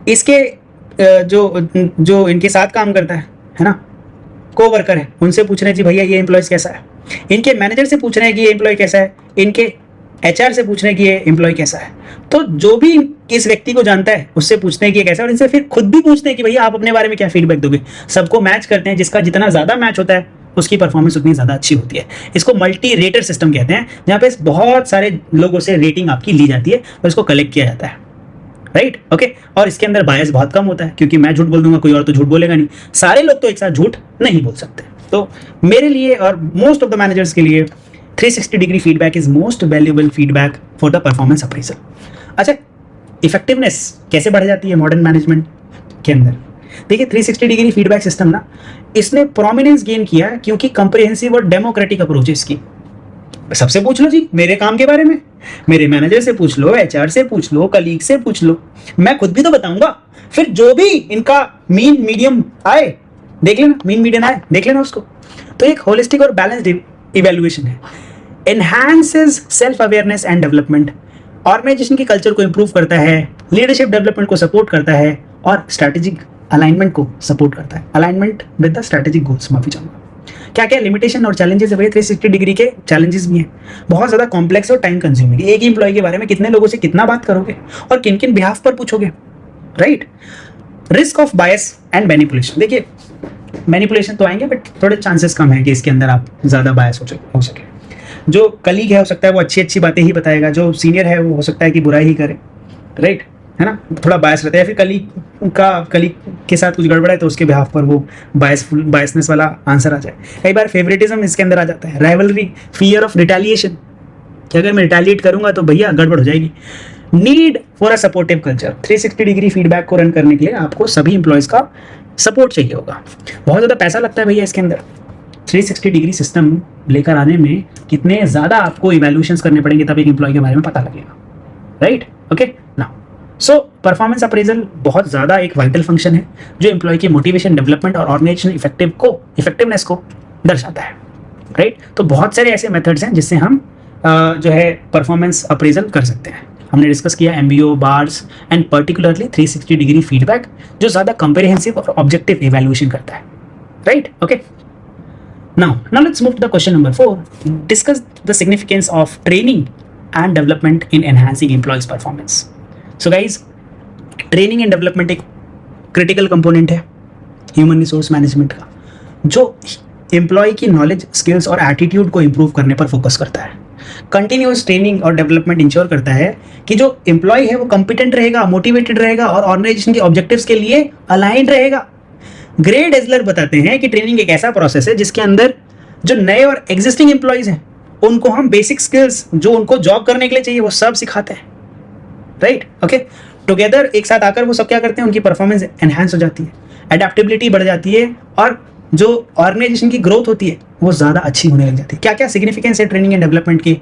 इसके जो इनके साथ काम करता है ना, को वर्कर है, उनसे पूछ रहे हैं जी भैया ये एम्प्लॉय कैसा है, इनके मैनेजर से पूछ रहे हैं कि ये एम्प्लॉय कैसा है, इनके एचआर से पूछ रहे हैं कि ये एम्प्लॉय कैसा है। तो जो भी इस व्यक्ति को जानता है उससे पूछते हैं कि ये कैसा है, और इनसे फिर खुद भी पूछते हैं कि भैया आप अपने बारे में क्या फीडबैक दोगे। सबको मैच करते हैं, जिसका जितना ज़्यादा मैच होता है उसकी परफॉर्मेंस उतनी ज़्यादा अच्छी होती है। इसको मल्टी रेटर सिस्टम कहते हैं, जहाँ पे बहुत सारे लोगों से रेटिंग आपकी ली जाती है और इसको कलेक्ट किया जाता है, राइट ओके। और इसके अंदर बायस बहुत कम होता है, क्योंकि मैं झूठ बोल दूंगा कोई और तो झूठ बोलेगा नहीं, सारे लोग तो एक साथ झूठ नहीं बोल सकते। तो मेरे लिए और मोस्ट ऑफ द मैनेजर्स के लिए 360 degree feedback is most valuable feedback for the performance appraisal. अच्छा, इफेक्टिवनेस कैसे बढ़ जाती है मॉडर्न मैनेजमेंट के अंदर? देखिए 360 डिग्री फीडबैक सिस्टम ना, इसने प्रोमिनेंस गेन किया क्योंकि कंप्रिहेंसिव और डेमोक्रेटिक अप्रोच इसकी। सबसे पूछ लो जी मेरे काम के बारे में, मेरे मैनेजर से पूछ लो, एचआर से पूछ लो, कलीग से पूछ लो, मैं खुद भी तो बताऊंगा। फिर जो भी इनका मीन मीडियम आए देख लेना, मीन मीडियन आए देख लेना उसको। तो एक होलिस्टिक और बैलेंस्ड इवैल्यूएशन है, enhances self awareness and development, organisation के कल्चर को इंप्रूव करता है, लीडरशिप डेवलपमेंट को सपोर्ट करता है और स्ट्रैटेजिक अलाइनमेंट को सपोर्ट करता है, alignment with the strategic goals. माफी चाहूंगा। क्या क्या लिमिटेशन और चैलेंजेस है भाई? 360 डिग्री के चैलेंजेस भी हैं, बहुत ज़्यादा कॉम्प्लेक्स और टाइम कंज्यूमिंग। एक ही एम्प्लॉय के बारे में कितने लोगों से कितना बात करोगे और किन किन बिहाफ पर पूछोगे, right. Risk of bias and manipulation, देखिए मैनिपुलेशन तो आएंगे बट थोड़े चांसेस कम है कि इसके अंदर आप ज़्यादा बायस हो सके। जो कलीग है हो सकता है वो अच्छी अच्छी बातें ही बताएगा, जो सीनियर है वो हो सकता है कि बुराई ही करे, राइट, है ना, थोड़ा बायस रहता है। फिर कलीग के साथ कुछ गड़बड़ा है तो उसके बिहाफ पर वो बायसनेस वाला आंसर आ जाए। कई बार फेवरेटिज्म इसके अंदर आ जाता है, राइवलरी, फियर ऑफ रिटेलिएशन, कि अगर मैं रिटेलिएट करूंगा तो भैया गड़बड़ हो जाएगी। Need for a supportive culture, 360 degree feedback को रन करने के लिए आपको सभी इंप्लॉयज का सपोर्ट चाहिए होगा। बहुत ज़्यादा पैसा लगता है भैया इसके अंदर। 360 डिग्री सिस्टम लेकर आने में कितने ज़्यादा आपको इवैल्यूएशंस करने पड़ेंगे तब एक एम्प्लॉय के बारे में पता लगेगा, right okay. Now so performance appraisal बहुत ज़्यादा एक वाइटल फंक्शन है जो एम्प्लॉय की मोटिवेशन, डेवलपमेंट और ऑर्गेनाइजेशन इफेक्टिवनेस को दर्शाता है, राइट। तो बहुत सारे ऐसे मेथड्स हैं जिससे हम जो है परफॉर्मेंस अप्रेजल कर सकते हैं। हमने डिस्कस किया MBO, bars and particularly 360 degree feedback जो ज़्यादा कंप्रिहेंसिव और ऑब्जेक्टिव इवैल्यूएशन करता है, right okay. Now let's move to the question number 4. Discuss the significance of training and development in enhancing employees' performance. So guys, training and development एक critical component है human resource management का, जो employ की knowledge, skills और attitude को improve करने पर focus करता है। कंटिन्यूअस ट्रेनिंग और डेवलपमेंट इंश्योर करता है कि जो एम्प्लॉय है वो कॉम्पिटेंट रहेगा, मोटिवेटेड रहेगा और ऑर्गेनाइजेशन के ऑब्जेक्टिव्स के लिए अलाइंड रहेगा। ग्रे डेजलर बताते हैं कि ट्रेनिंग एक ऐसा प्रोसेस है जिसके अंदर जो नए और एग्जिस्टिंग एम्प्लॉयज हैं उनको हम बेसिक स्किल्स जो उनको जॉब करने के लिए चाहिए वो सब सिखाते हैं, राइट ओके। टुगेदर एक साथ आकर वो सब क्या करते हैं, उनकी परफॉर्मेंस एनहांस हो जाती है, एडेप्टेबिलिटी बढ़ जाती है और जो ऑर्गेनाइजेशन की ग्रोथ होती है वो ज़्यादा अच्छी होने लग जाती है। क्या क्या सिग्निफिकेंस है ट्रेनिंग एंड डेवलपमेंट की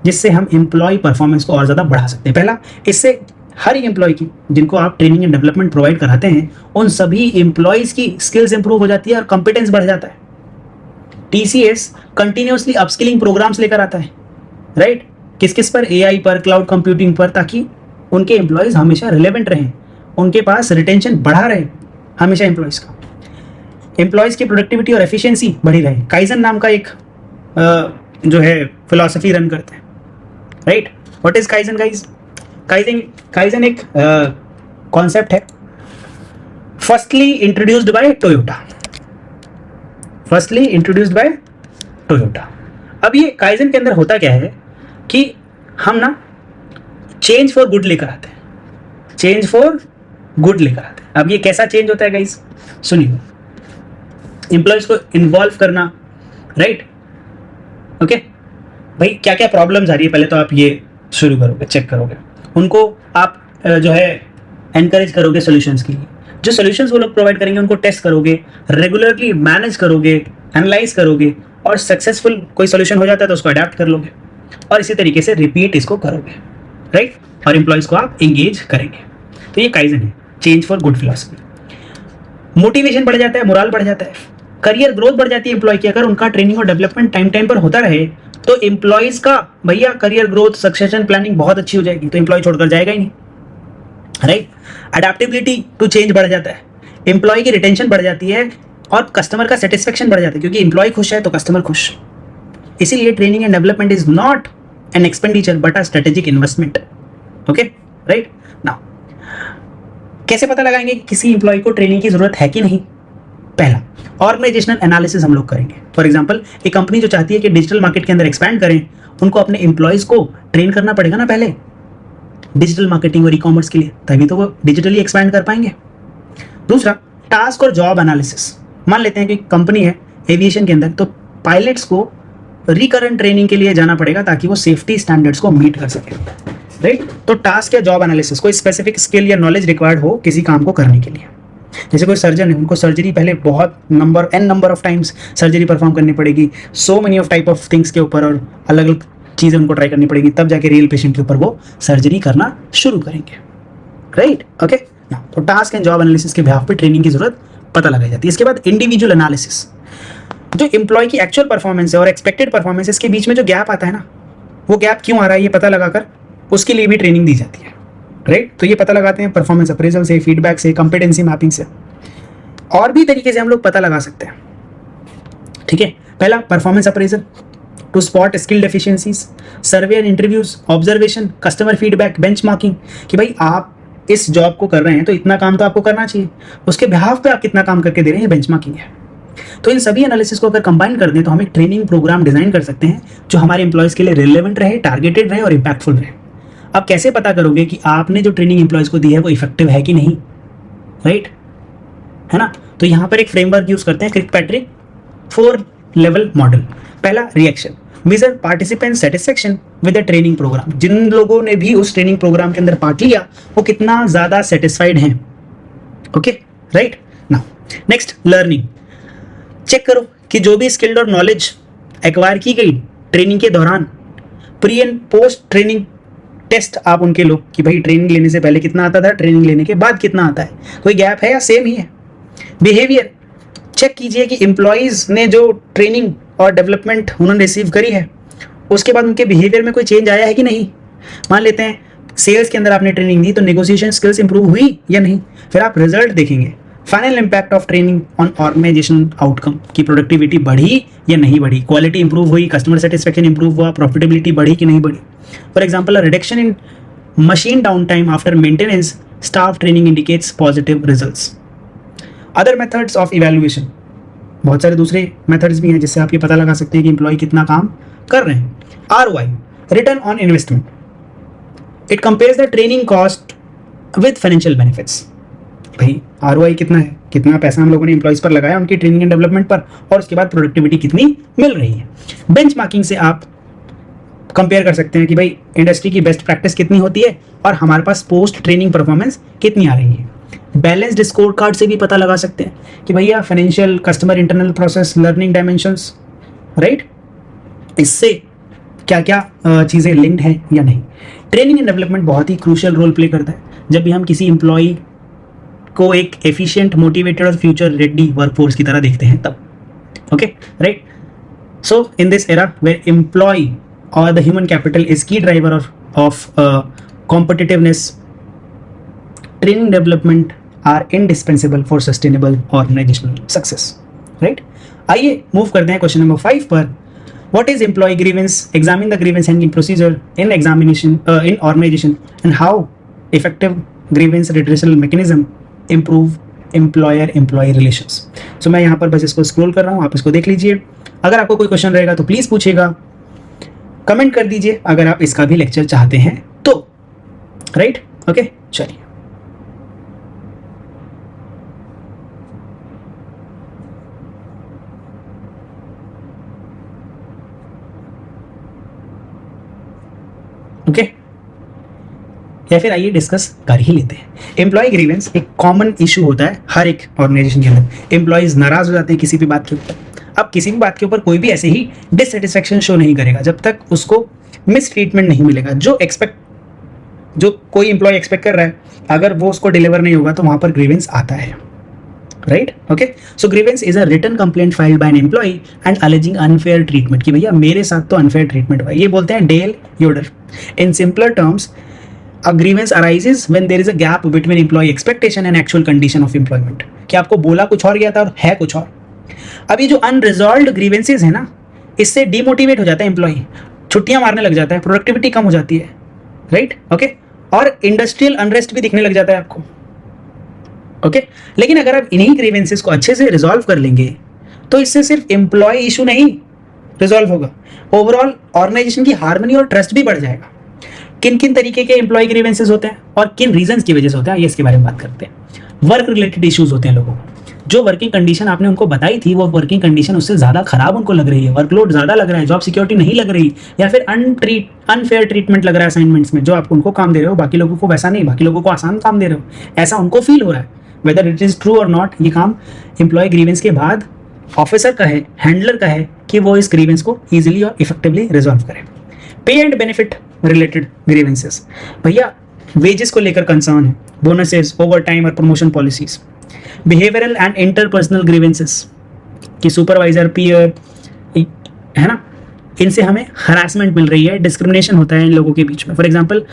जिससे हम एम्प्लॉय परफॉर्मेंस को और ज़्यादा बढ़ा सकते हैं? पहला, इससे हर एम्प्लॉय की जिनको आप ट्रेनिंग एंड डेवलपमेंट प्रोवाइड कराते हैं उन सभी एम्प्लॉयज़ की स्किल्स इंप्रूव हो जाती है और कॉम्पिटेंस बढ़ जाता है। TCS कंटिन्यूसली अपस्किलिंग प्रोग्राम्स लेकर आता है, राइट, किस किस पर? AI पर, क्लाउड कंप्यूटिंग पर, ताकि उनके एम्प्लॉयज़ हमेशा रिलेवेंट रहें, उनके पास रिटेंशन बढ़ा रहे हमेशा एम्प्लॉयज़ का, एम्प्लॉयज़ की प्रोडक्टिविटी और एफिशिएंसी बढ़ी रहे। काइजन नाम का एक जो है फिलॉसफी रन करते हैं, right. What is kaizen guys? Kaizen एक कॉन्सेप्ट है, फर्स्टली इंट्रोड्यूस्ड बाय टोयोटा। अब ये काइजन के अंदर होता क्या है कि हम ना चेंज फॉर गुड लेकर आते हैं। अब ये कैसा चेंज होता है गाइज? सुनिए, एम्प्लॉयज को इन्वॉल्व करना, राइट ओके। भाई क्या क्या प्रॉब्लम्स आ रही है पहले तो आप ये शुरू करोगे, चेक करोगे, उनको आप जो है एनकरेज करोगे सॉल्यूशंस के लिए। जो सॉल्यूशंस वो लोग प्रोवाइड करेंगे उनको टेस्ट करोगे, रेगुलरली मैनेज करोगे, एनालाइज करोगे और सक्सेसफुल कोई सॉल्यूशन हो जाता है तो उसको अडैप्ट कर लोगे और इसी तरीके से रिपीट इसको करोगे, राइट, और एम्प्लॉयज़ को आप एंगेज करेंगे। तो ये काइजन है, change for good philosophy. Motivation बढ़ जाता है, मोरल बढ़ जाता है, करियर ग्रोथ बढ़ जाती है एम्प्लॉय की। अगर उनका ट्रेनिंग और डेवलपमेंट टाइम पर होता रहे तो एम्प्लॉयज का भैया करियर ग्रोथ सक्सेशन प्लानिंग बहुत अच्छी हो जाएगी, तो एम्प्लॉय छोड़कर जाएगा ही नहीं, राइट। अडेप्टेबिलिटी टू चेंज बढ़ जाता है, एम्प्लॉय की रिटेंशन बढ़ जाती है और कस्टमर का सेटिस्फेक्शन बढ़ जाता है, क्योंकि एम्प्लॉय खुश है तो कस्टमर खुश। इसीलिए training and development is not an expenditure but a strategic investment. Okay, right. Now कैसे पता लगाएंगे कि किसी एम्प्लॉय को ट्रेनिंग की जरूरत है कि नहीं? पहला, ऑर्गेनाइजेशनल एनालिसिस हम लोग करेंगे। फॉर एग्जांपल, एक कंपनी जो चाहती है कि डिजिटल मार्केट के अंदर एक्सपैंड करें, उनको अपने एम्प्लॉयज को ट्रेन करना पड़ेगा ना पहले डिजिटल मार्केटिंग और ई कॉमर्स के लिए, तभी तो वो डिजिटली एक्सपैंड कर पाएंगे। दूसरा, टास्क और जॉब एनालिसिस। मान लेते हैं कि कंपनी है एविएशन के अंदर, तो पायलट्स को रिकरेंट ट्रेनिंग के लिए जाना पड़ेगा ताकि वो सेफ्टी स्टैंडर्ड्स को मीट कर सके, राइट। तो टास्क या जॉब एनालिसिस, कोई स्पेसिफिक स्किल या नॉलेज रिक्वायर्ड हो किसी काम को करने के लिए। जैसे कोई सर्जन है, उनको सर्जरी पहले बहुत number of times surgery perform करनी पड़ेगी, so many of type of things के ऊपर, और अलग अलग चीज़ें उनको ट्राई करनी पड़ेगी, तब जाके रियल पेशेंट के ऊपर वो सर्जरी करना शुरू करेंगे, राइट। ओके, तो टास्क एंड जॉब एनालिसिस के बिहाफ पे ट्रेनिंग की जरूरत पता लगाई जाती है। इसके बाद इंडिविजुअल एनालिसिस, जो एम्प्लॉय की एक्चुअल परफॉर्मेंस है और एक्सपेक्टेड परफॉर्मेंस के बीच में जो गैप आता है ना, वो गैप क्यों आ रहा है ये पता लगाकर उसके लिए भी ट्रेनिंग दी जाती है, राइट। तो ये पता लगाते हैं परफॉर्मेंस अप्रेजल से, फीडबैक से, कॉम्पिटेंसी मैपिंग से, और भी तरीके से हम लोग पता लगा सकते हैं, ठीक है। पहला, performance appraisal to spot skill deficiencies, survey and interviews, observation, customer feedback, benchmarking, कि भाई आप इस जॉब को कर रहे हैं तो इतना काम तो आपको करना चाहिए, उसके बिहाफ पे आप कितना काम करके दे रहे हैं, बेंचमार्किंग है। तो इन सभी एनालिसिस को अगर कंबाइन कर दें तो हम एक ट्रेनिंग प्रोग्राम डिजाइन कर सकते हैं जो हमारे एम्प्लॉयज के लिए रिलेवेंट रहे, टारगेटेड रहे और इम्पैक्टफुल रहे। अब कैसे पता करोगे कि आपने जो ट्रेनिंग एम्प्लॉयज को दी है वो इफेक्टिव है कि नहीं, राइट, है ना। तो यहाँ पर एक फ्रेमवर्क यूज करते हैं, क्रिकपैट्रिक 4 लेवल मॉडल। पहला, reaction, measure participant satisfaction with the training program. जिन लोगों ने भी उस ट्रेनिंग प्रोग्राम के अंदर पार्ट लिया वो कितना ज्यादा सेटिस्फाइड हैं, okay, right. Now next, learning, check करो कि जो भी स्किल्ड और नॉलेज एक्वायर की गई ट्रेनिंग के दौरान, pre and post training test आप उनके लो कि भाई ट्रेनिंग लेने से पहले कितना आता था, ट्रेनिंग लेने के बाद कितना आता है, कोई गैप है या सेम ही है। बिहेवियर चेक कीजिए कि एम्प्लॉयज ने जो ट्रेनिंग और डेवलपमेंट उन्होंने रिसीव करी है उसके बाद उनके बिहेवियर में कोई चेंज आया है कि नहीं। मान लेते हैं सेल्स के अंदर आपने ट्रेनिंग दी तो नेगोशिएशन स्किल्स इंप्रूव हुई या नहीं, फिर आप रिजल्ट देखेंगे। Final impact of training on organisation outcome, की प्रोडक्टिविटी बढ़ी या नहीं बढ़ी, क्वालिटी इंप्रूव हुई, कस्टमर सेटिस्फेक्शन इंप्रूव हुआ, प्रॉफिटेबिलिटी बढ़ी कि नहीं बढ़ी। For example, reduction in machine down time after maintenance staff training indicates positive results. Other methods of evaluation, बहुत सारे दूसरे मेथड्स भी हैं जिससे आप ये पता लगा सकते हैं कि एम्प्लॉय कितना काम कर रहे हैं। ROI, return on investment, it compares the training cost with financial benefits. भाई ROI कितना है, कितना पैसा हम लोगों ने एम्प्लॉयज पर लगाया उनकी ट्रेनिंग एंड डेवलपमेंट पर, और उसके बाद प्रोडक्टिविटी कितनी मिल रही है। बेंचमार्किंग से आप कंपेयर कर सकते हैं कि भाई इंडस्ट्री की बेस्ट प्रैक्टिस कितनी होती है और हमारे पास पोस्ट ट्रेनिंग परफॉर्मेंस कितनी आ रही है। बैलेंस्ड स्कोर कार्ड से भी पता लगा सकते हैं कि भैया financial, customer internal process, learning dimensions, right, इससे क्या क्या चीज़ें लिंक्ड हैं या नहीं। ट्रेनिंग एंड डेवलपमेंट बहुत ही क्रूशियल रोल प्ले करता है जब भी हम किसी एम्प्लॉय को एक एफिशिएंट, मोटिवेटेड और फ्यूचर रेडी वर्कफोर्स की तरह देखते हैं तब, okay, right. So in this era where employee और the human capital is key driver of competitiveness, training development are indispensable for sustainable organisational success, right. आइए मूव करते हैं क्वेश्चन नंबर 5 पर। What is employee grievance? Examine the grievance handling procedure in examination in organization and how effective grievance redressal mechanism improve employer-employee relations. So मैं यहाँ पर बस इसको scroll कर रहा हूँ, आप इसको देख लीजिए। अगर आपको कोई क्वेश्चन रहेगा तो प्लीज पूछिएगा, कमेंट कर दीजिए अगर आप इसका भी लेक्चर चाहते हैं तो, राइट, ओके, चलिए। ओके, या फिर आइए डिस्कस कर ही लेते हैं। एम्प्लॉय ग्रीवेंस एक कॉमन इशू होता है हर एक ऑर्गेनाइजेशन के अंदर। एम्प्लॉयज नाराज हो जाते हैं किसी भी बात के ऊपर। अब किसी भी बात के ऊपर कोई भी ऐसे ही डिससेटिस्फेक्शन शो नहीं करेगा जब तक उसको मिस ट्रीटमेंट नहीं मिलेगा। जो कोई एम्प्लॉय एक्सपेक्ट कर रहा है, अगर वो उसको डिलीवर नहीं होगा तो वहां पर ग्रीवेंस आता है, right. Okay, so grievance is a written complaint filed by an employee and alleging unfair treatment, कि भैया मेरे साथ तो अनफेयर ट्रीटमेंट हुआ. ये बोलते हैं Dale Yoder. In simpler terms, a grievance arises when there is a gap between employee expectation and actual condition of employment. कि आपको बोला कुछ और गया था और है कुछ और. अब ये जो अनरिजॉल्व्ड ग्रीवेंसेज है ना, इससे डिमोटिवेट हो जाता है एम्प्लॉई, छुट्टियां मारने लग जाता है, प्रोडक्टिविटी कम हो जाती है, राइट. ओके, और इंडस्ट्रियल अनरेस्ट भी दिखने लग जाता है आपको. ओके, लेकिन अगर आप इन्हीं ग्रीवेंसेज को अच्छे से रिजॉल्व कर लेंगे तो इससे सिर्फ एम्प्लॉय इशू नहीं रिजॉल्व होगा, ओवरऑल ऑर्गेनाइजेशन की हार्मनी और ट्रस्ट भी बढ़ जाएगा. किन किन तरीके के एम्प्लॉय ग्रीवेंसेस होते हैं और किन रीजंस की वजह से होते हैं, ये इसके बारे में बात करते हैं. वर्क रिलेटेड इश्यूज होते हैं लोगों को. जो वर्किंग कंडीशन आपने उनको बताई थी, वो वर्किंग कंडीशन उससे ज़्यादा खराब उनको लग रही है, वर्कलोड ज़्यादा लग रहा है, जॉब सिक्योरिटी नहीं लग रही, या फिर अनफेयर ट्रीटमेंट लग रहा है असाइनमेंट्स में. जो आप उनको काम दे रहे हो, बाकी लोगों को वैसा नहीं, बाकी लोगों को आसान काम दे रहे हो, ऐसा उनको फील हो रहा है. वेदर इट इज़ ट्रू और नॉट, ये काम एम्प्लॉय ग्रीवेंस के बाद ऑफिसर का है, हैंडलर का है कि वो इस ग्रीवेंस को ईजिली और इफेक्टिवली रिजॉल्व करे. पे एंड बेनिफिट रिलेटेड ग्रीवेंसेस, भैया वेजेस को लेकर कंसर्न है, बोनसेस, ओवर टाइम और promotion policies. Behavioural and interpersonal grievances कि सुपरवाइजर, पीयर, है ना, इनसे हमें हरासमेंट मिल रही है, डिस्क्रिमिनेशन होता है इन लोगों के बीच में. For example,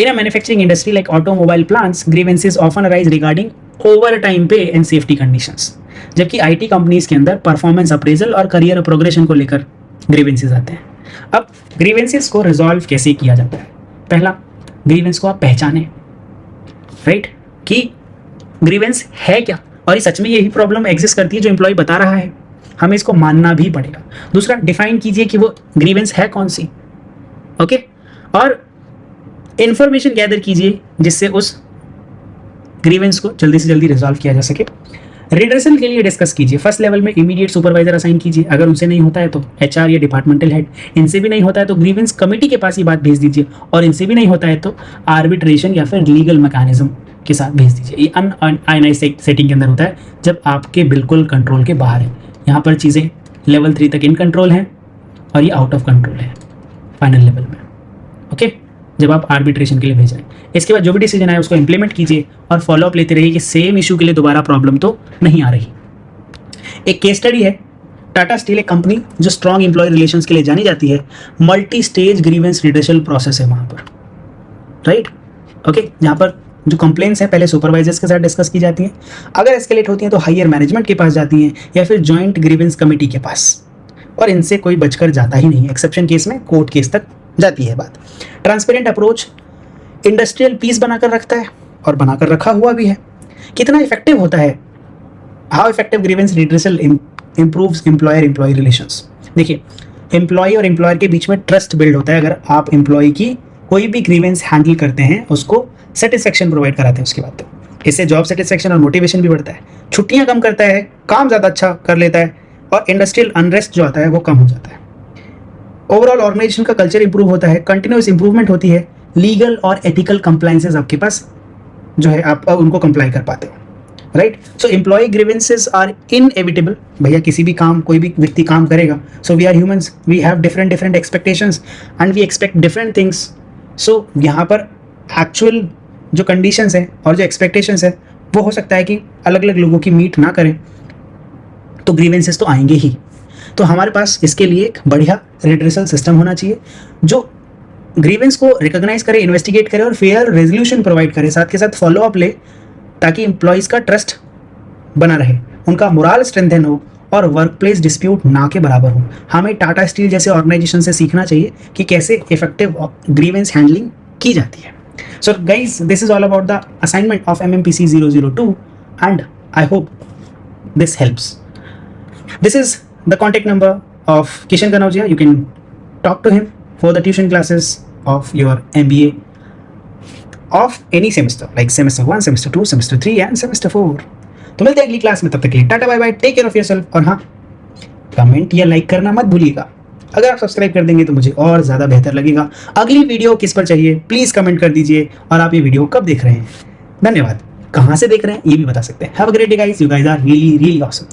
in a manufacturing industry like automobile plants, grievances often arise regarding over time पे एंड सेफ्टी कंडीशंस. जबकि आईटी कंपनीज के अंदर परफॉर्मेंस अप्रेजल और करियर प्रोग्रेशन को लेकर ग्रीवेंसेस आते हैं. अब ग्रीवेंसेस को रिजॉल्व कैसे किया जाता है? पहला, ग्रीवेंस को आप पहचानें, राइट, कि ग्रीवेंस है क्या और ये सच में यही प्रॉब्लम एग्जिस्ट करती है जो एम्प्लॉय बता रहा है, हमें इसको मानना भी पड़ेगा. दूसरा, डिफाइन कीजिए कि वो ग्रीवेंस है कौन सी. ओके, और इंफॉर्मेशन गैदर कीजिए जिससे उस ग्रीवेंस को जल्दी से जल्दी रिजॉल्व किया जा सके. रिड्रेसल के लिए डिस्कस कीजिए. फर्स्ट लेवल में इमीडिएट सुपरवाइजर असाइन कीजिए. अगर उनसे नहीं होता है तो एचआर या डिपार्टमेंटल हेड. इनसे भी नहीं होता है तो ग्रीवेंस कमेटी के पास ये बात भेज दीजिए. और इनसे भी नहीं होता है तो आर्बिट्रेशन या फिर लीगल मैकेनिज्म के साथ भेज दीजिए. ये अनआयनाइज सेटिंग के अंदर होता है जब आपके बिल्कुल कंट्रोल के बाहर है. यहाँ पर चीज़ें लेवल 3 तक इन कंट्रोल हैं और ये आउट ऑफ कंट्रोल है फाइनल लेवल में. ओके, जब आप आर्बिट्रेशन के लिए भेज रहे हैं, इसके बाद जो भी डिसीजन आए उसको इंप्लीमेंट कीजिए और फॉलोअप लेते रहिए कि सेम इशू के लिए दोबारा प्रॉब्लम तो नहीं आ रही. एक केस स्टडी है, टाटा स्टील एक कंपनी जो स्ट्रॉन्ग एम्प्लॉय रिलेशंस के लिए जानी जाती है. Multi stage grievance redressal process है वहाँ पर, राइट. ओके, जहाँ पर जो कंप्लेंट्स हैं पहले सुपरवाइजर्स के साथ डिस्कस की जाती हैं, अगर एस्केलेट होती हैं तो हायर मैनेजमेंट के पास जाती हैं या फिर जॉइंट ग्रीवेंस कमेटी के पास, और इनसे कोई बचकर जाता ही नहीं. एक्सेप्शन केस में कोर्ट केस तक जाती है बात. ट्रांसपेरेंट अप्रोच इंडस्ट्रियल पीस बनाकर रखता है और बनाकर रखा हुआ भी है. कितना इफेक्टिव होता है, how effective grievance redressal improves employer employee relations. देखिए, एम्प्लॉय और एम्प्लॉयर के बीच में ट्रस्ट बिल्ड होता है अगर आप एम्प्लॉय की कोई भी ग्रीवेंस हैंडल करते हैं, उसको सेटिस्फेक्शन प्रोवाइड कराते हैं उसके बाद. तो इससे जॉब सेटिस्फेक्शन और मोटिवेशन भी बढ़ता है, छुट्टियां कम करता है, काम ज़्यादा अच्छा कर लेता है और इंडस्ट्रियल अनरेस्ट जो आता है वो कम हो जाता है. ओवरऑल ऑर्गेनाइजेशन का कल्चर इंप्रूव होता है, कंटिन्यूस इंप्रूवमेंट होती है, लीगल और एथिकल कंप्लायंसेस आपके पास जो है आप उनको कंप्लाई कर पाते हो, right. So employ grievances are inevitable. भैया किसी भी काम, कोई भी व्यक्ति काम करेगा, so we are humans, we have different expectations and we expect different things. So यहाँ पर एक्चुअल जो कंडीशंस हैं और जो एक्सपेक्टेशंस है वो हो सकता है कि अलग अलग लोगों की मीट ना करें, तो ग्रीवेंसेस तो आएंगे ही. तो हमारे पास इसके लिए एक बढ़िया रिड्रेसल सिस्टम होना चाहिए जो ग्रीवेंस को रिकॉग्नाइज करे, इन्वेस्टिगेट करे और फेयर रेजोल्यूशन प्रोवाइड करे, साथ के साथ फॉलो अप ले, ताकि एम्प्लॉयज का ट्रस्ट बना रहे, उनका मोरल स्ट्रेंथन हो और वर्क प्लेस डिस्प्यूट ना के बराबर हो. हमें टाटा स्टील जैसे ऑर्गेनाइजेशन से सीखना चाहिए कि कैसे इफेक्टिव ग्रीवेंस हैंडलिंग की जाती है. So guys, this is all about the assignment of MMPC 002 and I hope this helps. This is the contact number of Kishan Kanaujiya. You can talk to him for the tuition classes of your MBA of any semester, like semester 1, semester 2, semester 3 and semester 4. तो मिलते हैं अगली class में, तब तक के लिए tata bye bye, take care of yourself. और हाँ, कमेंट या लाइक करना मत भूलिएगा. अगर आप सब्सक्राइब कर देंगे तो मुझे और ज़्यादा बेहतर लगेगा. अगली वीडियो किस पर चाहिए प्लीज़ कमेंट कर दीजिए, और आप ये वीडियो कब देख रहे हैं, धन्यवाद, कहाँ से देख रहे हैं ये भी बता सकते हैं. Have a great day guys, you guys are really awesome.